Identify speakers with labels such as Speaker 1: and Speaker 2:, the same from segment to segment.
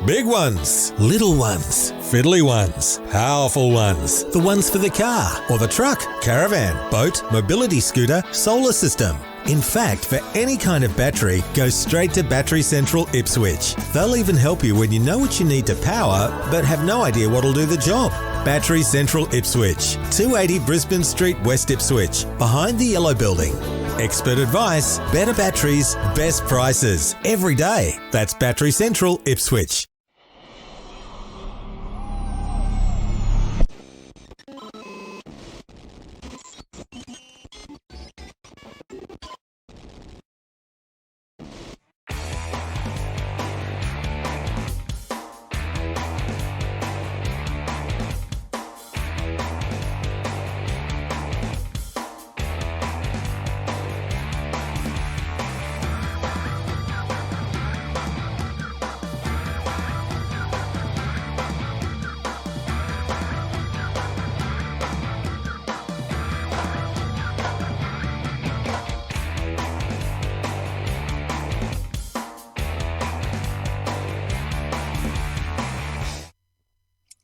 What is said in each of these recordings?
Speaker 1: Big ones, little ones, fiddly ones, powerful ones, the ones for the car or the truck, caravan, boat, mobility scooter, solar system. In fact, for any kind of battery, go straight to Battery Central Ipswich. They'll even help you when you know what you need to power, but have no idea what'll do the job. Battery Central Ipswich, 280 Brisbane Street, West Ipswich, behind the Yellow Building. Expert advice, better batteries, best prices, every day. That's Battery Central Ipswich.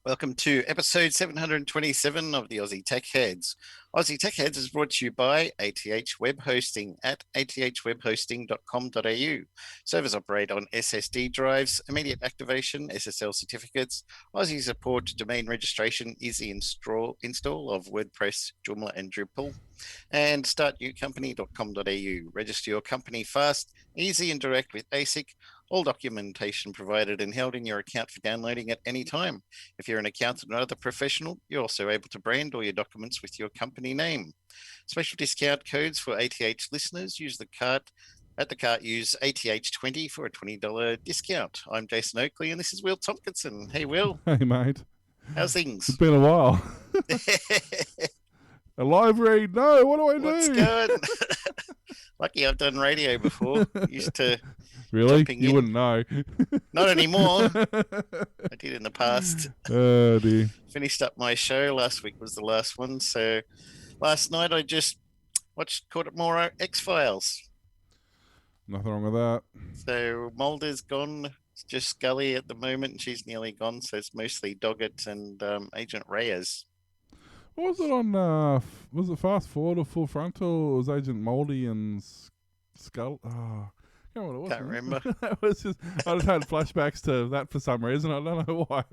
Speaker 2: Welcome to episode 727 of the Aussie Tech Heads. Aussie Tech Heads is brought to you by ATH Web Hosting at athwebhosting.com.au. Servers operate on SSD drives, immediate activation, SSL certificates, Aussie support, domain registration, easy install of WordPress, Joomla and Drupal, and startnewcompany.com.au. Register your company fast, easy and direct with ASIC. All documentation provided and held in your account for downloading at any time. If you're an accountant or other professional, you're also able to brand all your documents with your company name. Special discount codes for ATH listeners. Use the cart. At the cart, use ATH20 for a $20 discount. I'm Jason Oakley, and this is Will Tompkinson. Hey, Will.
Speaker 3: Hey, mate.
Speaker 2: How's things?
Speaker 3: It's been a while. A live read? No, what do I do?
Speaker 2: What's going? Lucky I've done radio before. Used to.
Speaker 3: Really? You wouldn't know.
Speaker 2: Not anymore. I did in the past.
Speaker 3: Oh, dear.
Speaker 2: Finished up my show. Last week was the last one. So last night I just caught up more X-Files.
Speaker 3: Nothing wrong with that.
Speaker 2: So Mulder's gone. It's just Scully at the moment, and she's nearly gone. So it's mostly Doggett and Agent Reyes.
Speaker 3: What was it on? Was it Fast Forward or Full Frontal? It was Agent Moldy and Skull. Oh.
Speaker 2: Can't remember.
Speaker 3: That was just, I just had flashbacks to that for some reason. I don't know why.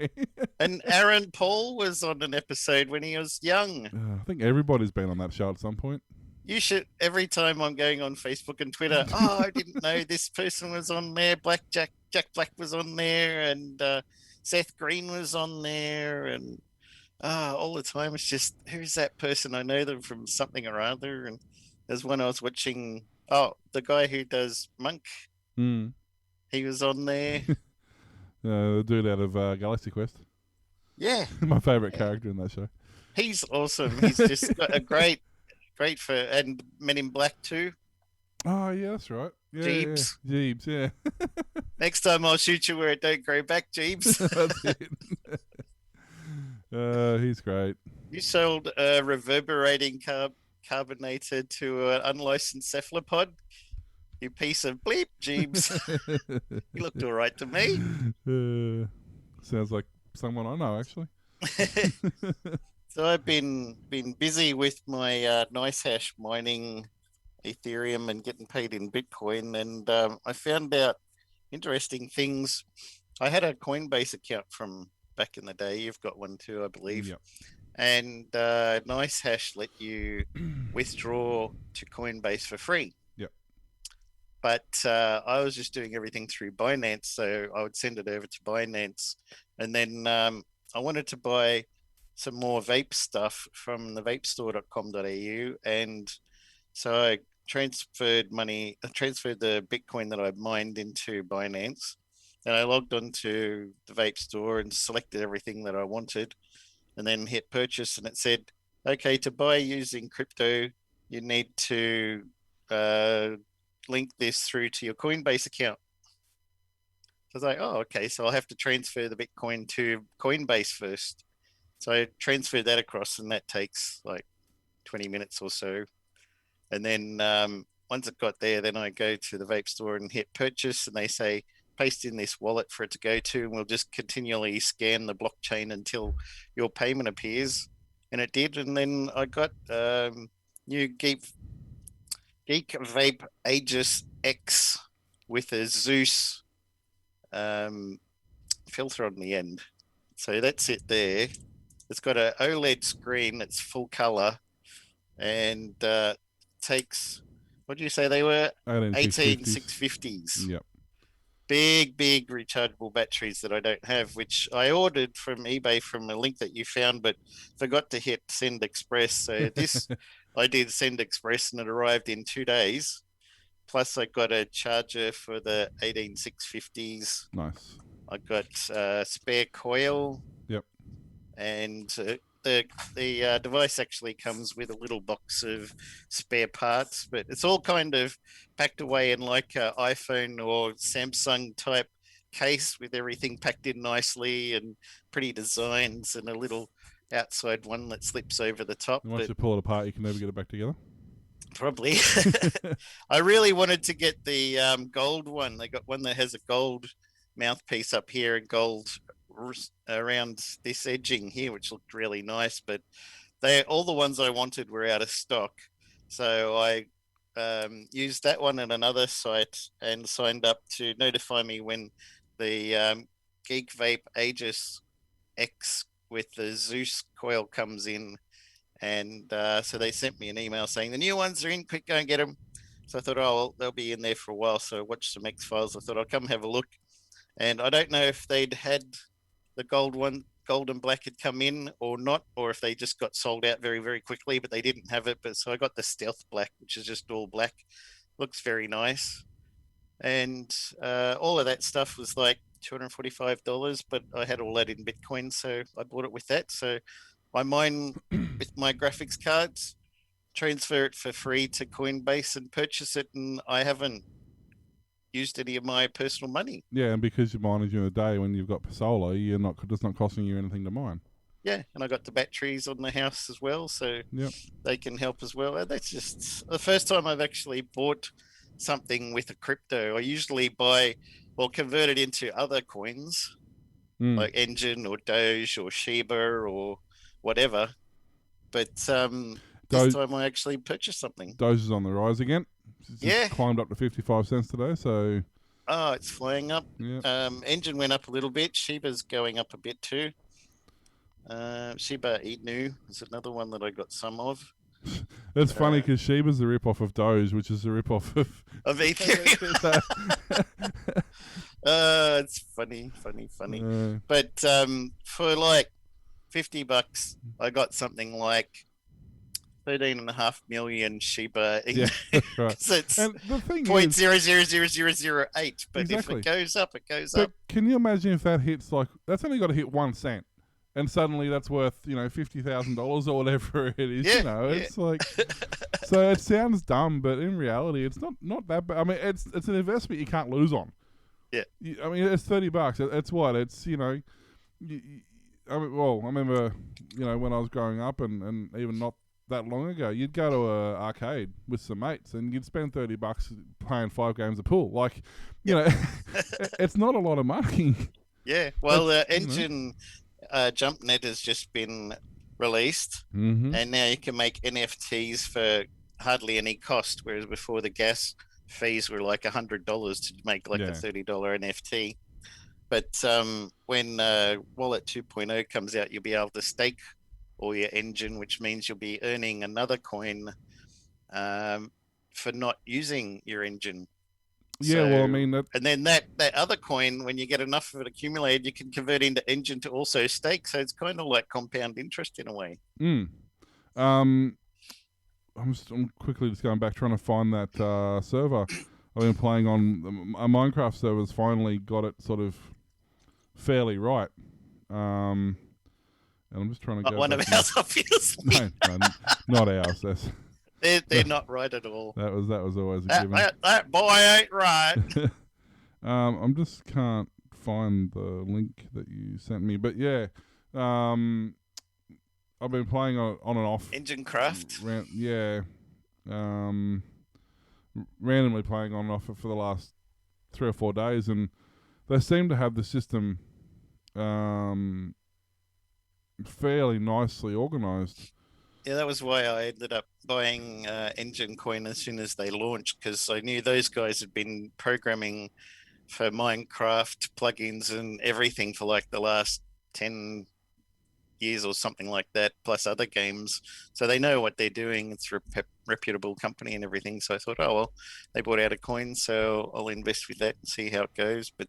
Speaker 2: And Aaron Paul was on an episode when he was young.
Speaker 3: I think everybody's been on that show at some point.
Speaker 2: You should, every time I'm going on Facebook and Twitter, I didn't know this person was on there. Jack Black was on there, and Seth Green was on there, and all the time it's just, who's that person? I know them from something or other. And there's one I was watching. Oh, the guy who does Monk. He was on there.
Speaker 3: The dude out of Galaxy Quest.
Speaker 2: Yeah.
Speaker 3: My favourite character in that show.
Speaker 2: He's awesome. He's just got a great for, and Men in Black too.
Speaker 3: Oh, yeah, that's right. Yeah,
Speaker 2: Jeeves.
Speaker 3: Yeah. Jeeves, yeah.
Speaker 2: Next time I'll shoot you where it don't grow back, Jeeves.
Speaker 3: That's it. He's great.
Speaker 2: You sold a reverberating carbonated to an unlicensed cephalopod. You piece of bleep, Jeeves. He looked all right to me.
Speaker 3: Sounds like someone I know, actually.
Speaker 2: So I've been busy with my nice hash mining Ethereum and getting paid in Bitcoin, and I found out interesting things. I had a Coinbase account from back in the day. You've got one too, I believe.
Speaker 3: Yep. And
Speaker 2: NiceHash let you withdraw to Coinbase for free.
Speaker 3: Yep.
Speaker 2: But I was just doing everything through Binance, so I would send it over to Binance. And then I wanted to buy some more vape stuff from the vapestore.com.au. And so I transferred the Bitcoin that I mined into Binance. And I logged onto the vape store and selected everything that I wanted, and then hit purchase, and it said, okay, to buy using crypto, you need to link this through to your Coinbase account. So I was like, oh, okay, so I'll have to transfer the Bitcoin to Coinbase first. So I transferred that across, and that takes like 20 minutes or so. And then once it got there, then I go to the vape store and hit purchase, and they say, paste in this wallet for it to go to, and we'll just continually scan the blockchain until your payment appears. And it did. And then I got new Geek Vape Aegis X with a Zeus filter on the end. So that's it there. It's got an OLED screen. It's full color, and takes, what do you say they were? 18650s.
Speaker 3: Yep.
Speaker 2: Big rechargeable batteries that I don't have, which I ordered from eBay from a link that you found, but forgot to hit Send Express. So this, I did Send Express, and it arrived in 2 days. Plus, I got a charger for the 18650s.
Speaker 3: Nice.
Speaker 2: I got a spare coil.
Speaker 3: Yep.
Speaker 2: And the device actually comes with a little box of spare parts, but it's all kind of packed away in like an iPhone or Samsung type case with everything packed in nicely and pretty designs, and a little outside one that slips over the top.
Speaker 3: And once you pull it apart, you can never get it back together?
Speaker 2: Probably. I really wanted to get the gold one. They got one that has a gold mouthpiece up here and gold around this edging here, which looked really nice, but all the ones I wanted were out of stock. So I used that one at another site and signed up to notify me when the Geek Vape Aegis X with the Zeus coil comes in. And so they sent me an email saying the new ones are in, quick, go and get them. So I thought, oh, well, they'll be in there for a while. So I watched some X-Files. I thought I'll come have a look. And I don't know if they'd had the gold and black had come in or not, or if they just got sold out very, very quickly, but they didn't have it. But so I got the stealth black, which is just all black. Looks very nice. And all of that stuff was like $245, but I had all that in Bitcoin, so I bought it with that. So I mine with my graphics cards, transfer it for free to Coinbase and purchase it, and I haven't used any of my personal money.
Speaker 3: Yeah, and because you're mining during the day when you've got solar, it's not costing you anything to mine.
Speaker 2: Yeah, and I got the batteries on the house as well, so
Speaker 3: yep.
Speaker 2: They can help as well. That's just the first time I've actually bought something with a crypto. I usually convert it into other coins, like Engine or Doge or Shiba or whatever. But this time I actually purchased something.
Speaker 3: Doge is on the rise again. It's climbed up to 55 cents today, so...
Speaker 2: Oh, it's flying up.
Speaker 3: Yep.
Speaker 2: Engine went up a little bit. Shiba's going up a bit too. Shiba Inu is another one that I got some of.
Speaker 3: It's funny because Shiba's the rip-off of Doge, which is the rip-off of
Speaker 2: Ethereum. It's funny. But for like $50, I got something like 13.5 million Shiba.
Speaker 3: Yeah, right.
Speaker 2: It's
Speaker 3: and the thing
Speaker 2: 0.000008, but exactly. If it goes up, it goes up.
Speaker 3: Can you imagine if that hits that's only got to hit 1 cent, and suddenly that's worth $50,000 or whatever it is.
Speaker 2: Yeah,
Speaker 3: it's like so it sounds dumb, but in reality, it's not that bad. I mean, it's an investment you can't lose on.
Speaker 2: Yeah,
Speaker 3: I mean, it's $30. It's what it's I remember when I was growing up and even not that long ago, you'd go to an arcade with some mates and you'd spend $30 playing 5 games of pool. Like, it's not a lot of money.
Speaker 2: Yeah. Well, the Engine JumpNet has just been released, and now you can make NFTs for hardly any cost, whereas before the gas fees were like $100 to make like a $30 NFT. But when Wallet 2.0 comes out, you'll be able to stake all your Engine, which means you'll be earning another coin for not using your Engine.
Speaker 3: Yeah, well, I mean...
Speaker 2: And then that other coin, when you get enough of it accumulated, you can convert into Engine to also stake. So it's kind of like compound interest in a way.
Speaker 3: I'm quickly just going back, trying to find that server. I've been playing on... A Minecraft server's finally got it sort of fairly right. And I'm just trying to
Speaker 2: go one of ours, obviously.
Speaker 3: No, not ours.
Speaker 2: They're not right at all.
Speaker 3: That was always a given.
Speaker 2: That boy ain't right.
Speaker 3: I'm just can't find the link that you sent me, but yeah, I've been playing on and off.
Speaker 2: Engine Craft.
Speaker 3: Randomly playing on and off for the last 3 or 4 days, and they seem to have the system fairly nicely organised.
Speaker 2: Yeah, that was why I ended up buying Engine Coin as soon as they launched, because I knew those guys had been programming for Minecraft plugins and everything for like the last 10 years or something like that, plus other games. So they know what they're doing. It's a reputable company and everything. So I thought, oh, well, they brought out a coin, so I'll invest with that and see how it goes. But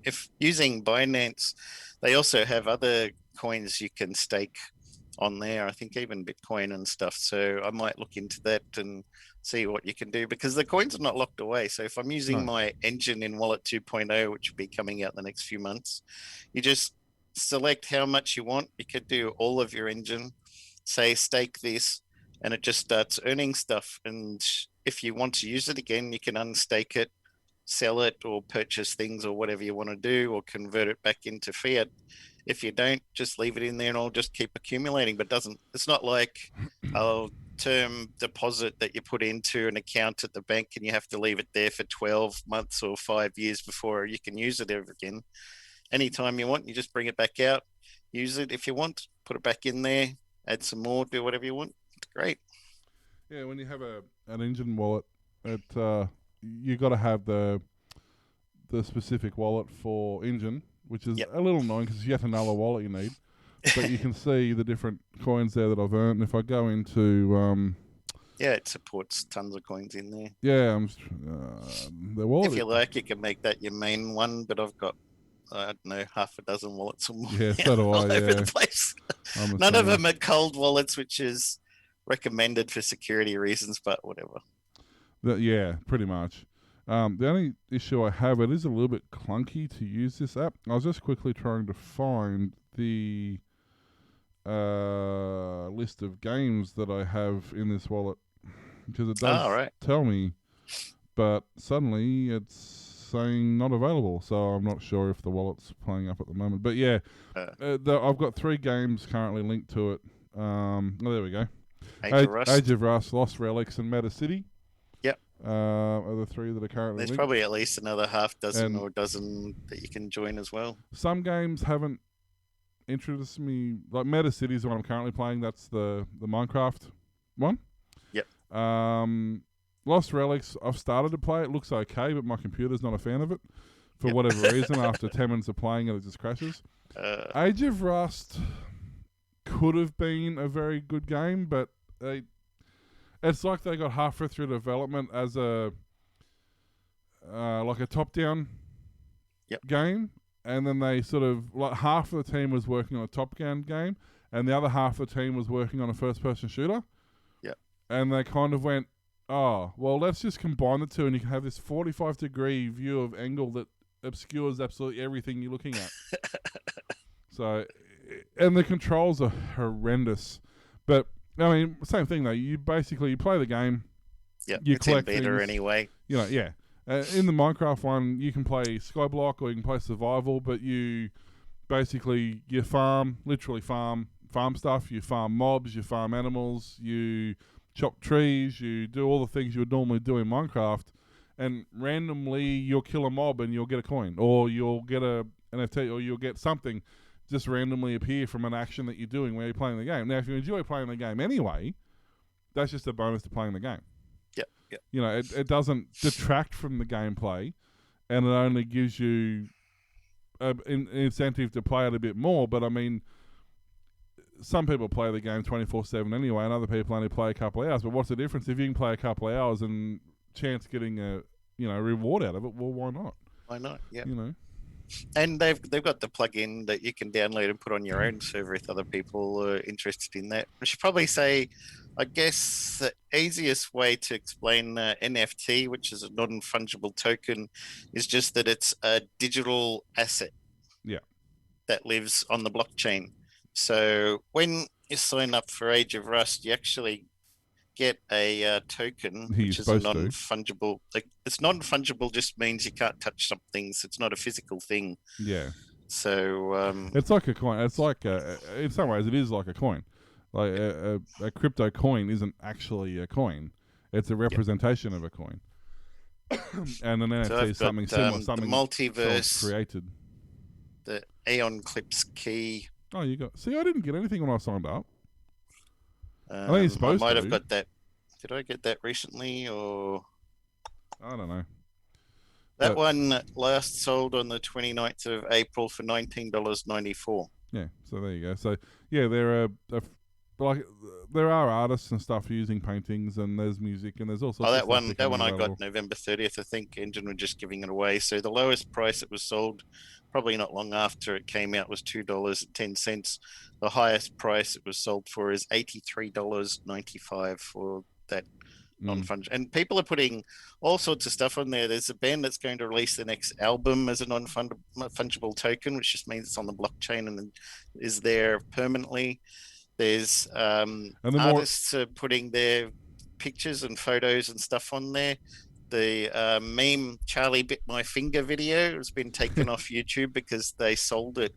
Speaker 2: if using Binance, they also have other coins you can stake on there. I think even Bitcoin and stuff. So I might look into that and see what you can do, because the coins are not locked away. So if I'm using my engine in Wallet 2.0, which will be coming out the next few months, you just select how much you want. You could do all of your engine, say stake this, and it just starts earning stuff. And if you want to use it again, you can unstake it, sell it, or purchase things or whatever you want to do, or convert it back into fiat. If you don't, just leave it in there and I'll just keep accumulating. But it's not like a term deposit that you put into an account at the bank and you have to leave it there for 12 months or 5 years before you can use it ever again. Anytime you want, you just bring it back out, use it if you want, put it back in there, add some more, do whatever you want. It's great.
Speaker 3: Yeah, when you have an engine wallet, you got to have the specific wallet for engine, which is a little annoying because it's yet another wallet you need. But you can see the different coins there that I've earned. And if I go into
Speaker 2: it supports tons of coins in there.
Speaker 3: Yeah, the wallet.
Speaker 2: If you like, you can make that your main one. But I've got, I don't know, half a dozen wallets or more.
Speaker 3: Yeah, so do I.
Speaker 2: All over the place. None of them are cold wallets, which is recommended for security reasons, but whatever.
Speaker 3: Yeah, pretty much. The only issue I have, it is a little bit clunky to use this app. I was just quickly trying to find the list of games that I have in this wallet, because it does tell me, but suddenly it's saying not available, so I'm not sure if the wallet's playing up at the moment. But yeah, I've got 3 games currently linked to it. There we go. Age of Rust, Lost Relics, and Meta City.
Speaker 2: Yep.
Speaker 3: Are the 3 that are currently
Speaker 2: There's
Speaker 3: linked.
Speaker 2: probably at least another half dozen or dozen that you can join as well.
Speaker 3: Some games haven't interested me. Like Meta City is the one I'm currently playing. That's the Minecraft one.
Speaker 2: Yep.
Speaker 3: Lost Relics, I've started to play. It looks okay, but my computer's not a fan of it for whatever reason. After 10 minutes of playing it, it just crashes. Age of Rust could have been a very good game, but it's like they got halfway through development as a like a top-down game, and then they sort of, like, half of the team was working on a top-down game, and the other half of the team was working on a first-person shooter.
Speaker 2: Yep.
Speaker 3: And they kind of went, oh, well, let's just combine the two, and you can have this 45-degree view of angle that obscures absolutely everything you're looking at. So, and the controls are horrendous. But, I mean, same thing, though. You play the game.
Speaker 2: Yeah,
Speaker 3: you
Speaker 2: it's
Speaker 3: collect
Speaker 2: in beta
Speaker 3: things,
Speaker 2: anyway.
Speaker 3: You know, yeah. In the Minecraft one, you can play Skyblock or you can play Survival, but you basically, literally farm stuff. You farm mobs, you farm animals, you chop trees, you do all the things you would normally do in Minecraft, and randomly you'll kill a mob and you'll get a coin, or you'll get a NFT, or you'll get something just randomly appear from an action that you're doing where you're playing the game. Now, if you enjoy playing the game anyway, that's just a bonus to playing the game.
Speaker 2: Yeah.
Speaker 3: You know, it doesn't detract from the gameplay, and it only gives you an incentive to play it a bit more. But I mean, some people play the game 24/7 anyway, and other people only play a couple of hours. But what's the difference if you can play a couple of hours and chance getting a reward out of it? Well, why not?
Speaker 2: Why not? Yeah.
Speaker 3: You know.
Speaker 2: And they've got the plugin that you can download and put on your own server if other people are interested in that. I should probably say, I guess the easiest way to explain NFT, which is a non-fungible token, is just that it's a digital asset.
Speaker 3: Yeah.
Speaker 2: That lives on the blockchain. So when you sign up for Age of Rust, you actually get a token, which is a non-fungible. Like, it's non-fungible just means you can't touch some things. It's not a physical thing.
Speaker 3: Yeah.
Speaker 2: So
Speaker 3: it's like a coin. It's like in some ways it is like a coin. Like a crypto coin isn't actually a coin. It's a representation of a coin. And an NFT
Speaker 2: So I've
Speaker 3: is
Speaker 2: got
Speaker 3: something similar,
Speaker 2: the
Speaker 3: something
Speaker 2: multiverse,
Speaker 3: self-created.
Speaker 2: the Aeon Clips key.
Speaker 3: Oh, you got... See, I didn't get anything when I signed up. I think you're
Speaker 2: I
Speaker 3: supposed
Speaker 2: might
Speaker 3: to.
Speaker 2: have got that. Did I get that recently, or
Speaker 3: I don't know.
Speaker 2: that
Speaker 3: But,
Speaker 2: one last sold on the 29th of April for $19.94?
Speaker 3: yeah, so there you go. So, yeah, like there are artists and stuff using paintings, and there's music, and there's all sorts
Speaker 2: Oh,
Speaker 3: of
Speaker 2: that
Speaker 3: stuff
Speaker 2: one,
Speaker 3: becoming
Speaker 2: I
Speaker 3: available.
Speaker 2: got November 30th. I think Engine were just giving it away. So the lowest price it was sold, probably not long after it came out, was $2.10. The highest price it was sold for is $83.95 for that non-fungible. And people are putting all sorts of stuff on there. There's a band that's going to release the next album as a non-fungible token, which just means it's on the blockchain and is there permanently. There's
Speaker 3: And the more...
Speaker 2: artists are putting their pictures and photos and stuff on there. The meme Charlie bit my finger video has been taken off YouTube because they sold it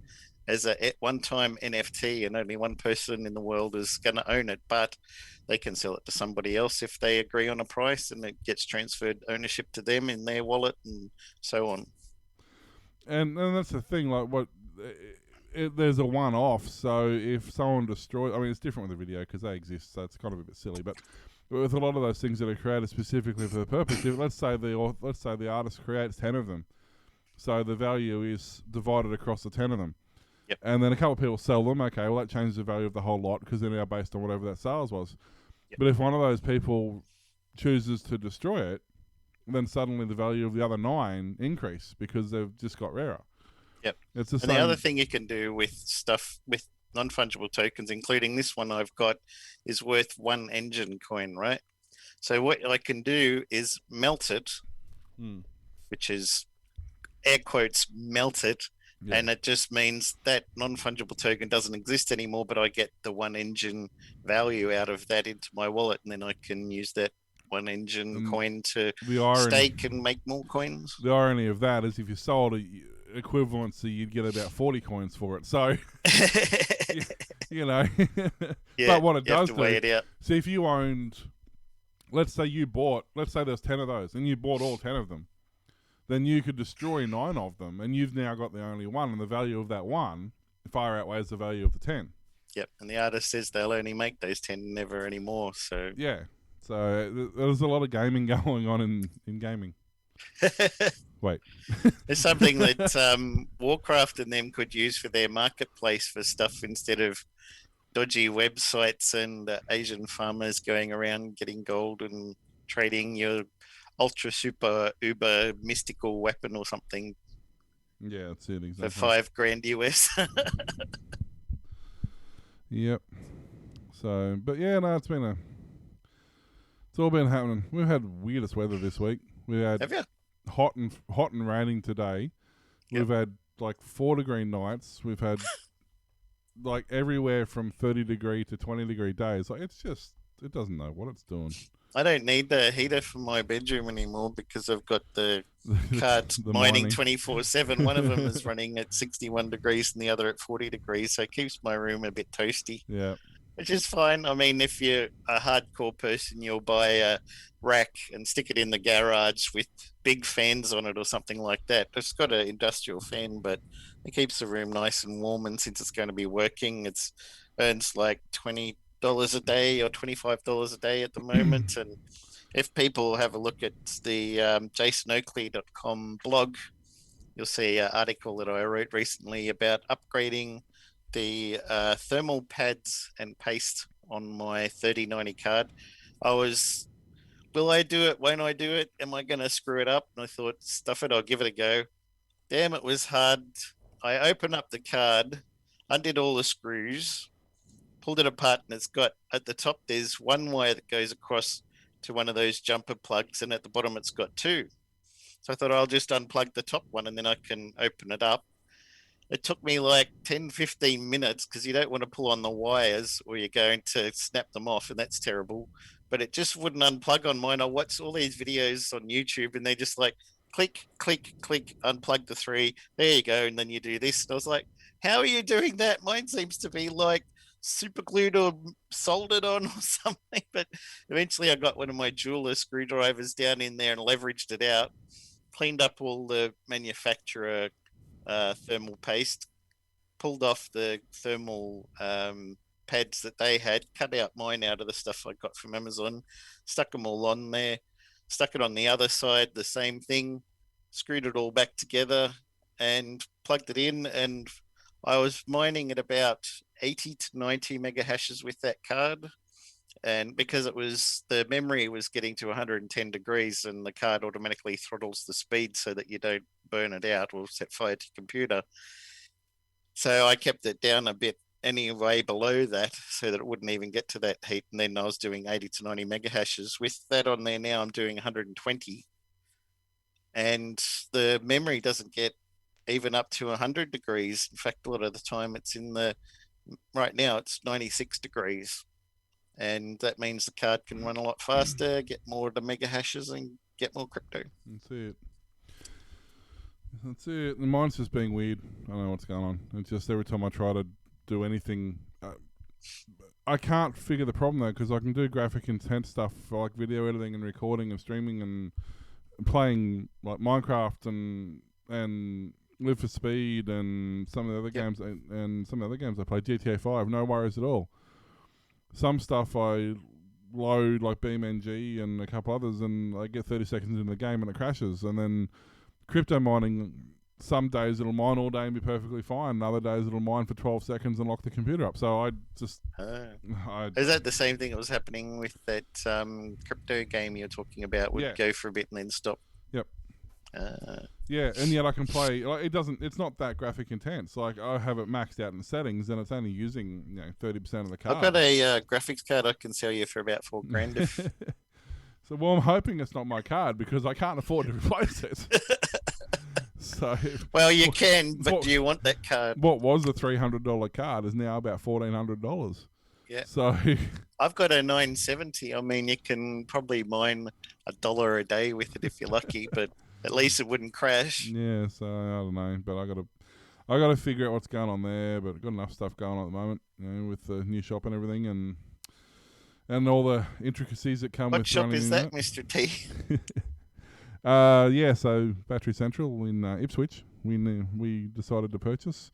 Speaker 2: as a at one time NFT, and only one person in the world is going to own it, but they can sell it to somebody else if they agree on a price, and it gets transferred ownership to them in their wallet and so on.
Speaker 3: And that's the thing, like there's a one-off, so if someone destroys... I mean, it's different with a video because they exist, so it's kind of a bit silly, but with a lot of those things that are created specifically for the purpose, let's say the artist creates 10 of them, so the value is divided across the 10 of them.
Speaker 2: Yep.
Speaker 3: And then a couple of people sell them. Okay, well, that changes the value of the whole lot because they're now based on whatever that sales was.
Speaker 2: Yep.
Speaker 3: But if one of those people chooses to destroy it, then suddenly the value of the other 9 increase because they've just got rarer.
Speaker 2: Yep.
Speaker 3: It's the
Speaker 2: and
Speaker 3: same.
Speaker 2: The other thing you can do with stuff with non-fungible tokens, including this one I've got, is worth 1 engine coin, right? So what I can do is melt it, which is air quotes melt it. Yeah. And it just means that non-fungible token doesn't exist anymore, but I get the 1 engine value out of that into my wallet, and then I can use that 1 engine coin to stake and make more coins.
Speaker 3: The irony of that is if you sold a equivalency, you'd get about 40 coins for it. So, you know.
Speaker 2: Yeah,
Speaker 3: but what it does
Speaker 2: do, weigh it out.
Speaker 3: See, if you owned, let's say there's 10 of those, and you bought all 10 of them, then you could destroy 9 of them, and you've now got the only 1, and the value of that 1 far outweighs the value of the 10.
Speaker 2: Yep, and the artist says they'll only make those 10, never anymore. So
Speaker 3: yeah, so there's a lot of gaming going on in gaming. Wait,
Speaker 2: there's something that Warcraft and them could use for their marketplace for stuff instead of dodgy websites and Asian farmers going around getting gold and trading your ultra super uber mystical weapon or something.
Speaker 3: Yeah, that's it, exactly.
Speaker 2: For $5,000 US.
Speaker 3: Yep. So, but yeah, no, it's all been happening. We've had weirdest weather this week. We had hot and raining today. Yep. We've had like 4-degree nights. We've had like everywhere from 30-degree to 20-degree days. Like it doesn't know what it's doing.
Speaker 2: I don't need the heater for my bedroom anymore because I've got the cards mining 24/7. One of them is running at 61 degrees and the other at 40 degrees. So it keeps my room a bit toasty.
Speaker 3: Yeah.
Speaker 2: Which is fine. I mean, if you're a hardcore person, you'll buy a rack and stick it in the garage with big fans on it or something like that. It's got an industrial fan, but it keeps the room nice and warm. And since it's going to be working, it earns like $20 a day or $25 a day at the moment. And if people have a look at the jasonoakley.com blog, you'll see an article that I wrote recently about upgrading the thermal pads and paste on my 3090 card. Will I do it? Won't I do it? Am I going to screw it up? And I thought, stuff it, I'll give it a go. Damn, it was hard. I opened up the card, undid all the screws, pulled it apart, and it's got, at the top, there's one wire that goes across to one of those jumper plugs, and at the bottom it's got 2. So I thought I'll just unplug the top one and then I can open it up. It took me like 10, 15 minutes because you don't want to pull on the wires or you're going to snap them off, and that's terrible. But it just wouldn't unplug on mine. I watched all these videos on YouTube and they just like click, click, click, unplug the 3. There you go. And then you do this. And I was like, how are you doing that? Mine seems to be like super glued or soldered on or something. But eventually I got one of my jeweler screwdrivers down in there and leveraged it out, cleaned up all the manufacturer thermal paste, pulled off the thermal pads that they had, cut out mine out of the stuff I got from Amazon, stuck them all on there, stuck it on the other side, the same thing, screwed it all back together and plugged it in. And I was mining at about 80 to 90 mega hashes with that card. And because it was the memory was getting to 110 degrees and the card automatically throttles the speed so that you don't burn it out or set fire to your computer. So I kept it down a bit anyway below that so that it wouldn't even get to that heat. And then I was doing 80 to 90 mega hashes. With that on there now, I'm doing 120. And the memory doesn't get even up to 100 degrees. In fact, a lot of the time it's right now it's 96 degrees. And that means the card can run a lot faster, get more of the mega hashes, and get more crypto.
Speaker 3: That's it. The mine's just being weird. I don't know what's going on. It's just every time I try to do anything, I can't figure the problem though, because I can do graphic intent stuff like video editing and recording and streaming and playing like Minecraft and Live for Speed and some of the other games and some of the other games I play, GTA 5, no worries at all. Some stuff I load like BeamNG and a couple others and I get 30 seconds into the game and it crashes. And then crypto mining, some days it'll mine all day and be perfectly fine, and other days it'll mine for 12 seconds and lock the computer up. So I just...
Speaker 2: Is that the same thing that was happening with that crypto game you're talking about? Would go for a bit and then stop?
Speaker 3: Yep. Yeah, and yet I can play... Like, it's not that graphic intense. Like, I have it maxed out in the settings and it's only using 30% of the card.
Speaker 2: I've got a graphics card I can sell you for about $4,000 if...
Speaker 3: So, well, I'm hoping it's not my card because I can't afford to replace it. So,
Speaker 2: well, you can, but do you want that card?
Speaker 3: What was a $300 card is now about $1,400.
Speaker 2: Yeah.
Speaker 3: So
Speaker 2: I've got a 970. I mean, you can probably mine $1 a day with it if you're lucky, but at least it wouldn't crash.
Speaker 3: Yeah. So I don't know, but I gotta figure out what's going on there. But I've got enough stuff going on at the moment, with the new shop and everything, and all the intricacies that come with running.
Speaker 2: What shop is that, Mr. T?
Speaker 3: So Battery Central in Ipswich, we decided to purchase.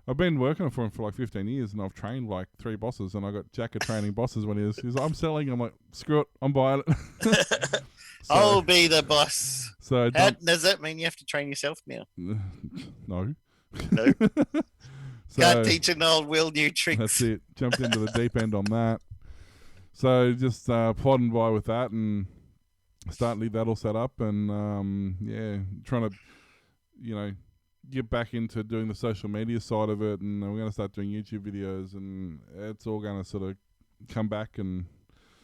Speaker 3: I've been working for him for like 15 years, and I've trained like 3 bosses, and I got Jacker training bosses when he's like, I'm selling. I'm like, screw it, I'm buying it.
Speaker 2: I'll be the boss.
Speaker 3: So
Speaker 2: does that mean you have to train yourself now?
Speaker 3: No.
Speaker 2: No. Can't teach an old Will new tricks.
Speaker 3: That's it. Jumped into the deep end on that. So just plodding by with that and starting that all set up and trying to, get back into doing the social media side of it, and we're going to start doing YouTube videos, and it's all going to sort of come back and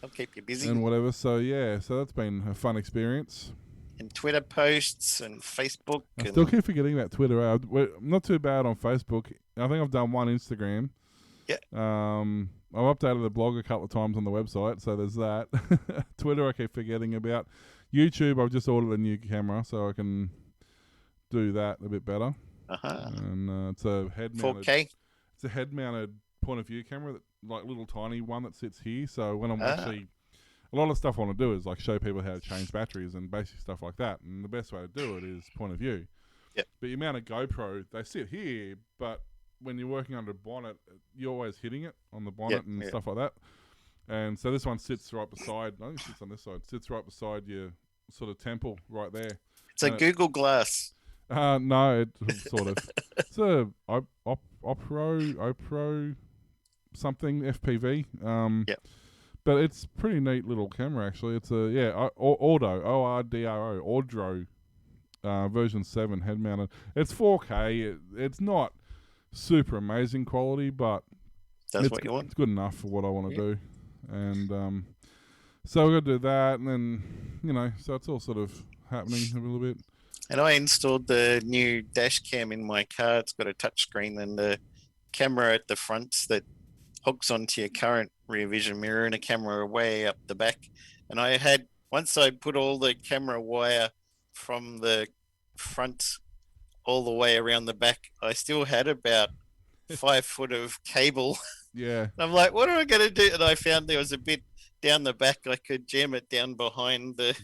Speaker 2: I'll keep you busy
Speaker 3: and whatever. So so that's been a fun experience.
Speaker 2: And Twitter posts and Facebook.
Speaker 3: I still keep forgetting about Twitter. I'm not too bad on Facebook. I think I've done one Instagram.
Speaker 2: Yeah.
Speaker 3: I've updated the blog a couple of times on the website, so there's that. Twitter I keep forgetting about. YouTube, I've just ordered a new camera, so I can do that a bit better. And it's a head-mounted...
Speaker 2: 4K?
Speaker 3: It's a head-mounted point-of-view camera, like little tiny one that sits here, so when I'm actually... A lot of stuff I want to do is like show people how to change batteries and basic stuff like that, and the best way to do it is point-of-view.
Speaker 2: Yep.
Speaker 3: But the amount of GoPro, they sit here, but when you're working under a bonnet, you're always hitting it on the bonnet and stuff like that. And so this one sits right beside, I think it sits on this side, sits right beside your sort of temple right there.
Speaker 2: It's a Google Glass.
Speaker 3: No, it sort of. It's a Opro something FPV.
Speaker 2: Yep.
Speaker 3: But it's pretty neat little camera actually. It's a Ordo, ORDRO, Ordro version 7 head mounted. It's 4K. It's not super amazing quality, but
Speaker 2: that's what you want.
Speaker 3: It's good enough for what I want to do. And so we're gonna do that, and then so it's all sort of happening a little bit.
Speaker 2: And I installed the new dash cam in my car. It's got a touch screen and the camera at the front that hooks onto your current rear vision mirror and a camera way up the back. And once I put all the camera wire from the front all the way around the back, I still had about 5 foot of cable
Speaker 3: Yeah.
Speaker 2: I'm like, what am I going to do? And I found there was a bit down the back. I could jam it down behind the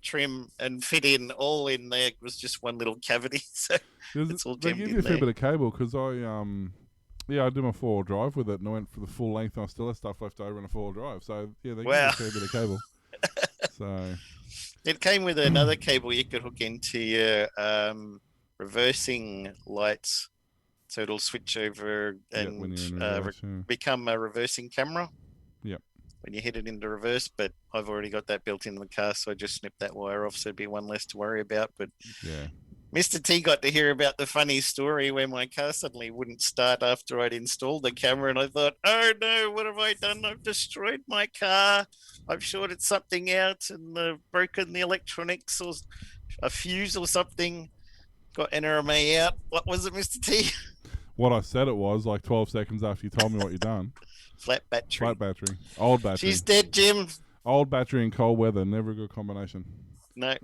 Speaker 2: trim and fit in all in there. It was just one little cavity. So it's all
Speaker 3: They
Speaker 2: jammed
Speaker 3: give
Speaker 2: in
Speaker 3: you a fair
Speaker 2: there.
Speaker 3: bit of cable because I did my 4-wheel drive with it and I went for the full length and I still had stuff left over in a 4-wheel drive. So yeah, they give you
Speaker 2: Wow.
Speaker 3: a fair bit of cable. So
Speaker 2: It came with another cable you could hook into your reversing lights. So it'll switch over
Speaker 3: when
Speaker 2: and
Speaker 3: you're in reverse,
Speaker 2: become a reversing camera.
Speaker 3: Yep.
Speaker 2: When you hit it into reverse, but I've already got that built into the car, so I just snipped that wire off, so it'd be one less to worry about. But
Speaker 3: Yeah.
Speaker 2: Mr. T got to hear about the funny story where my car suddenly wouldn't start after I'd installed the camera, and I thought, oh no, what have I done? I've destroyed my car. I've shorted something out and broken the electronics or a fuse or something. Got NRMA out. What was it, Mr. T?
Speaker 3: What I said it was like 12 seconds after you told me what you'd done.
Speaker 2: Flat battery.
Speaker 3: Flat battery. Old battery.
Speaker 2: She's dead, Jim.
Speaker 3: Old battery and cold weather. Never a good combination.
Speaker 2: No.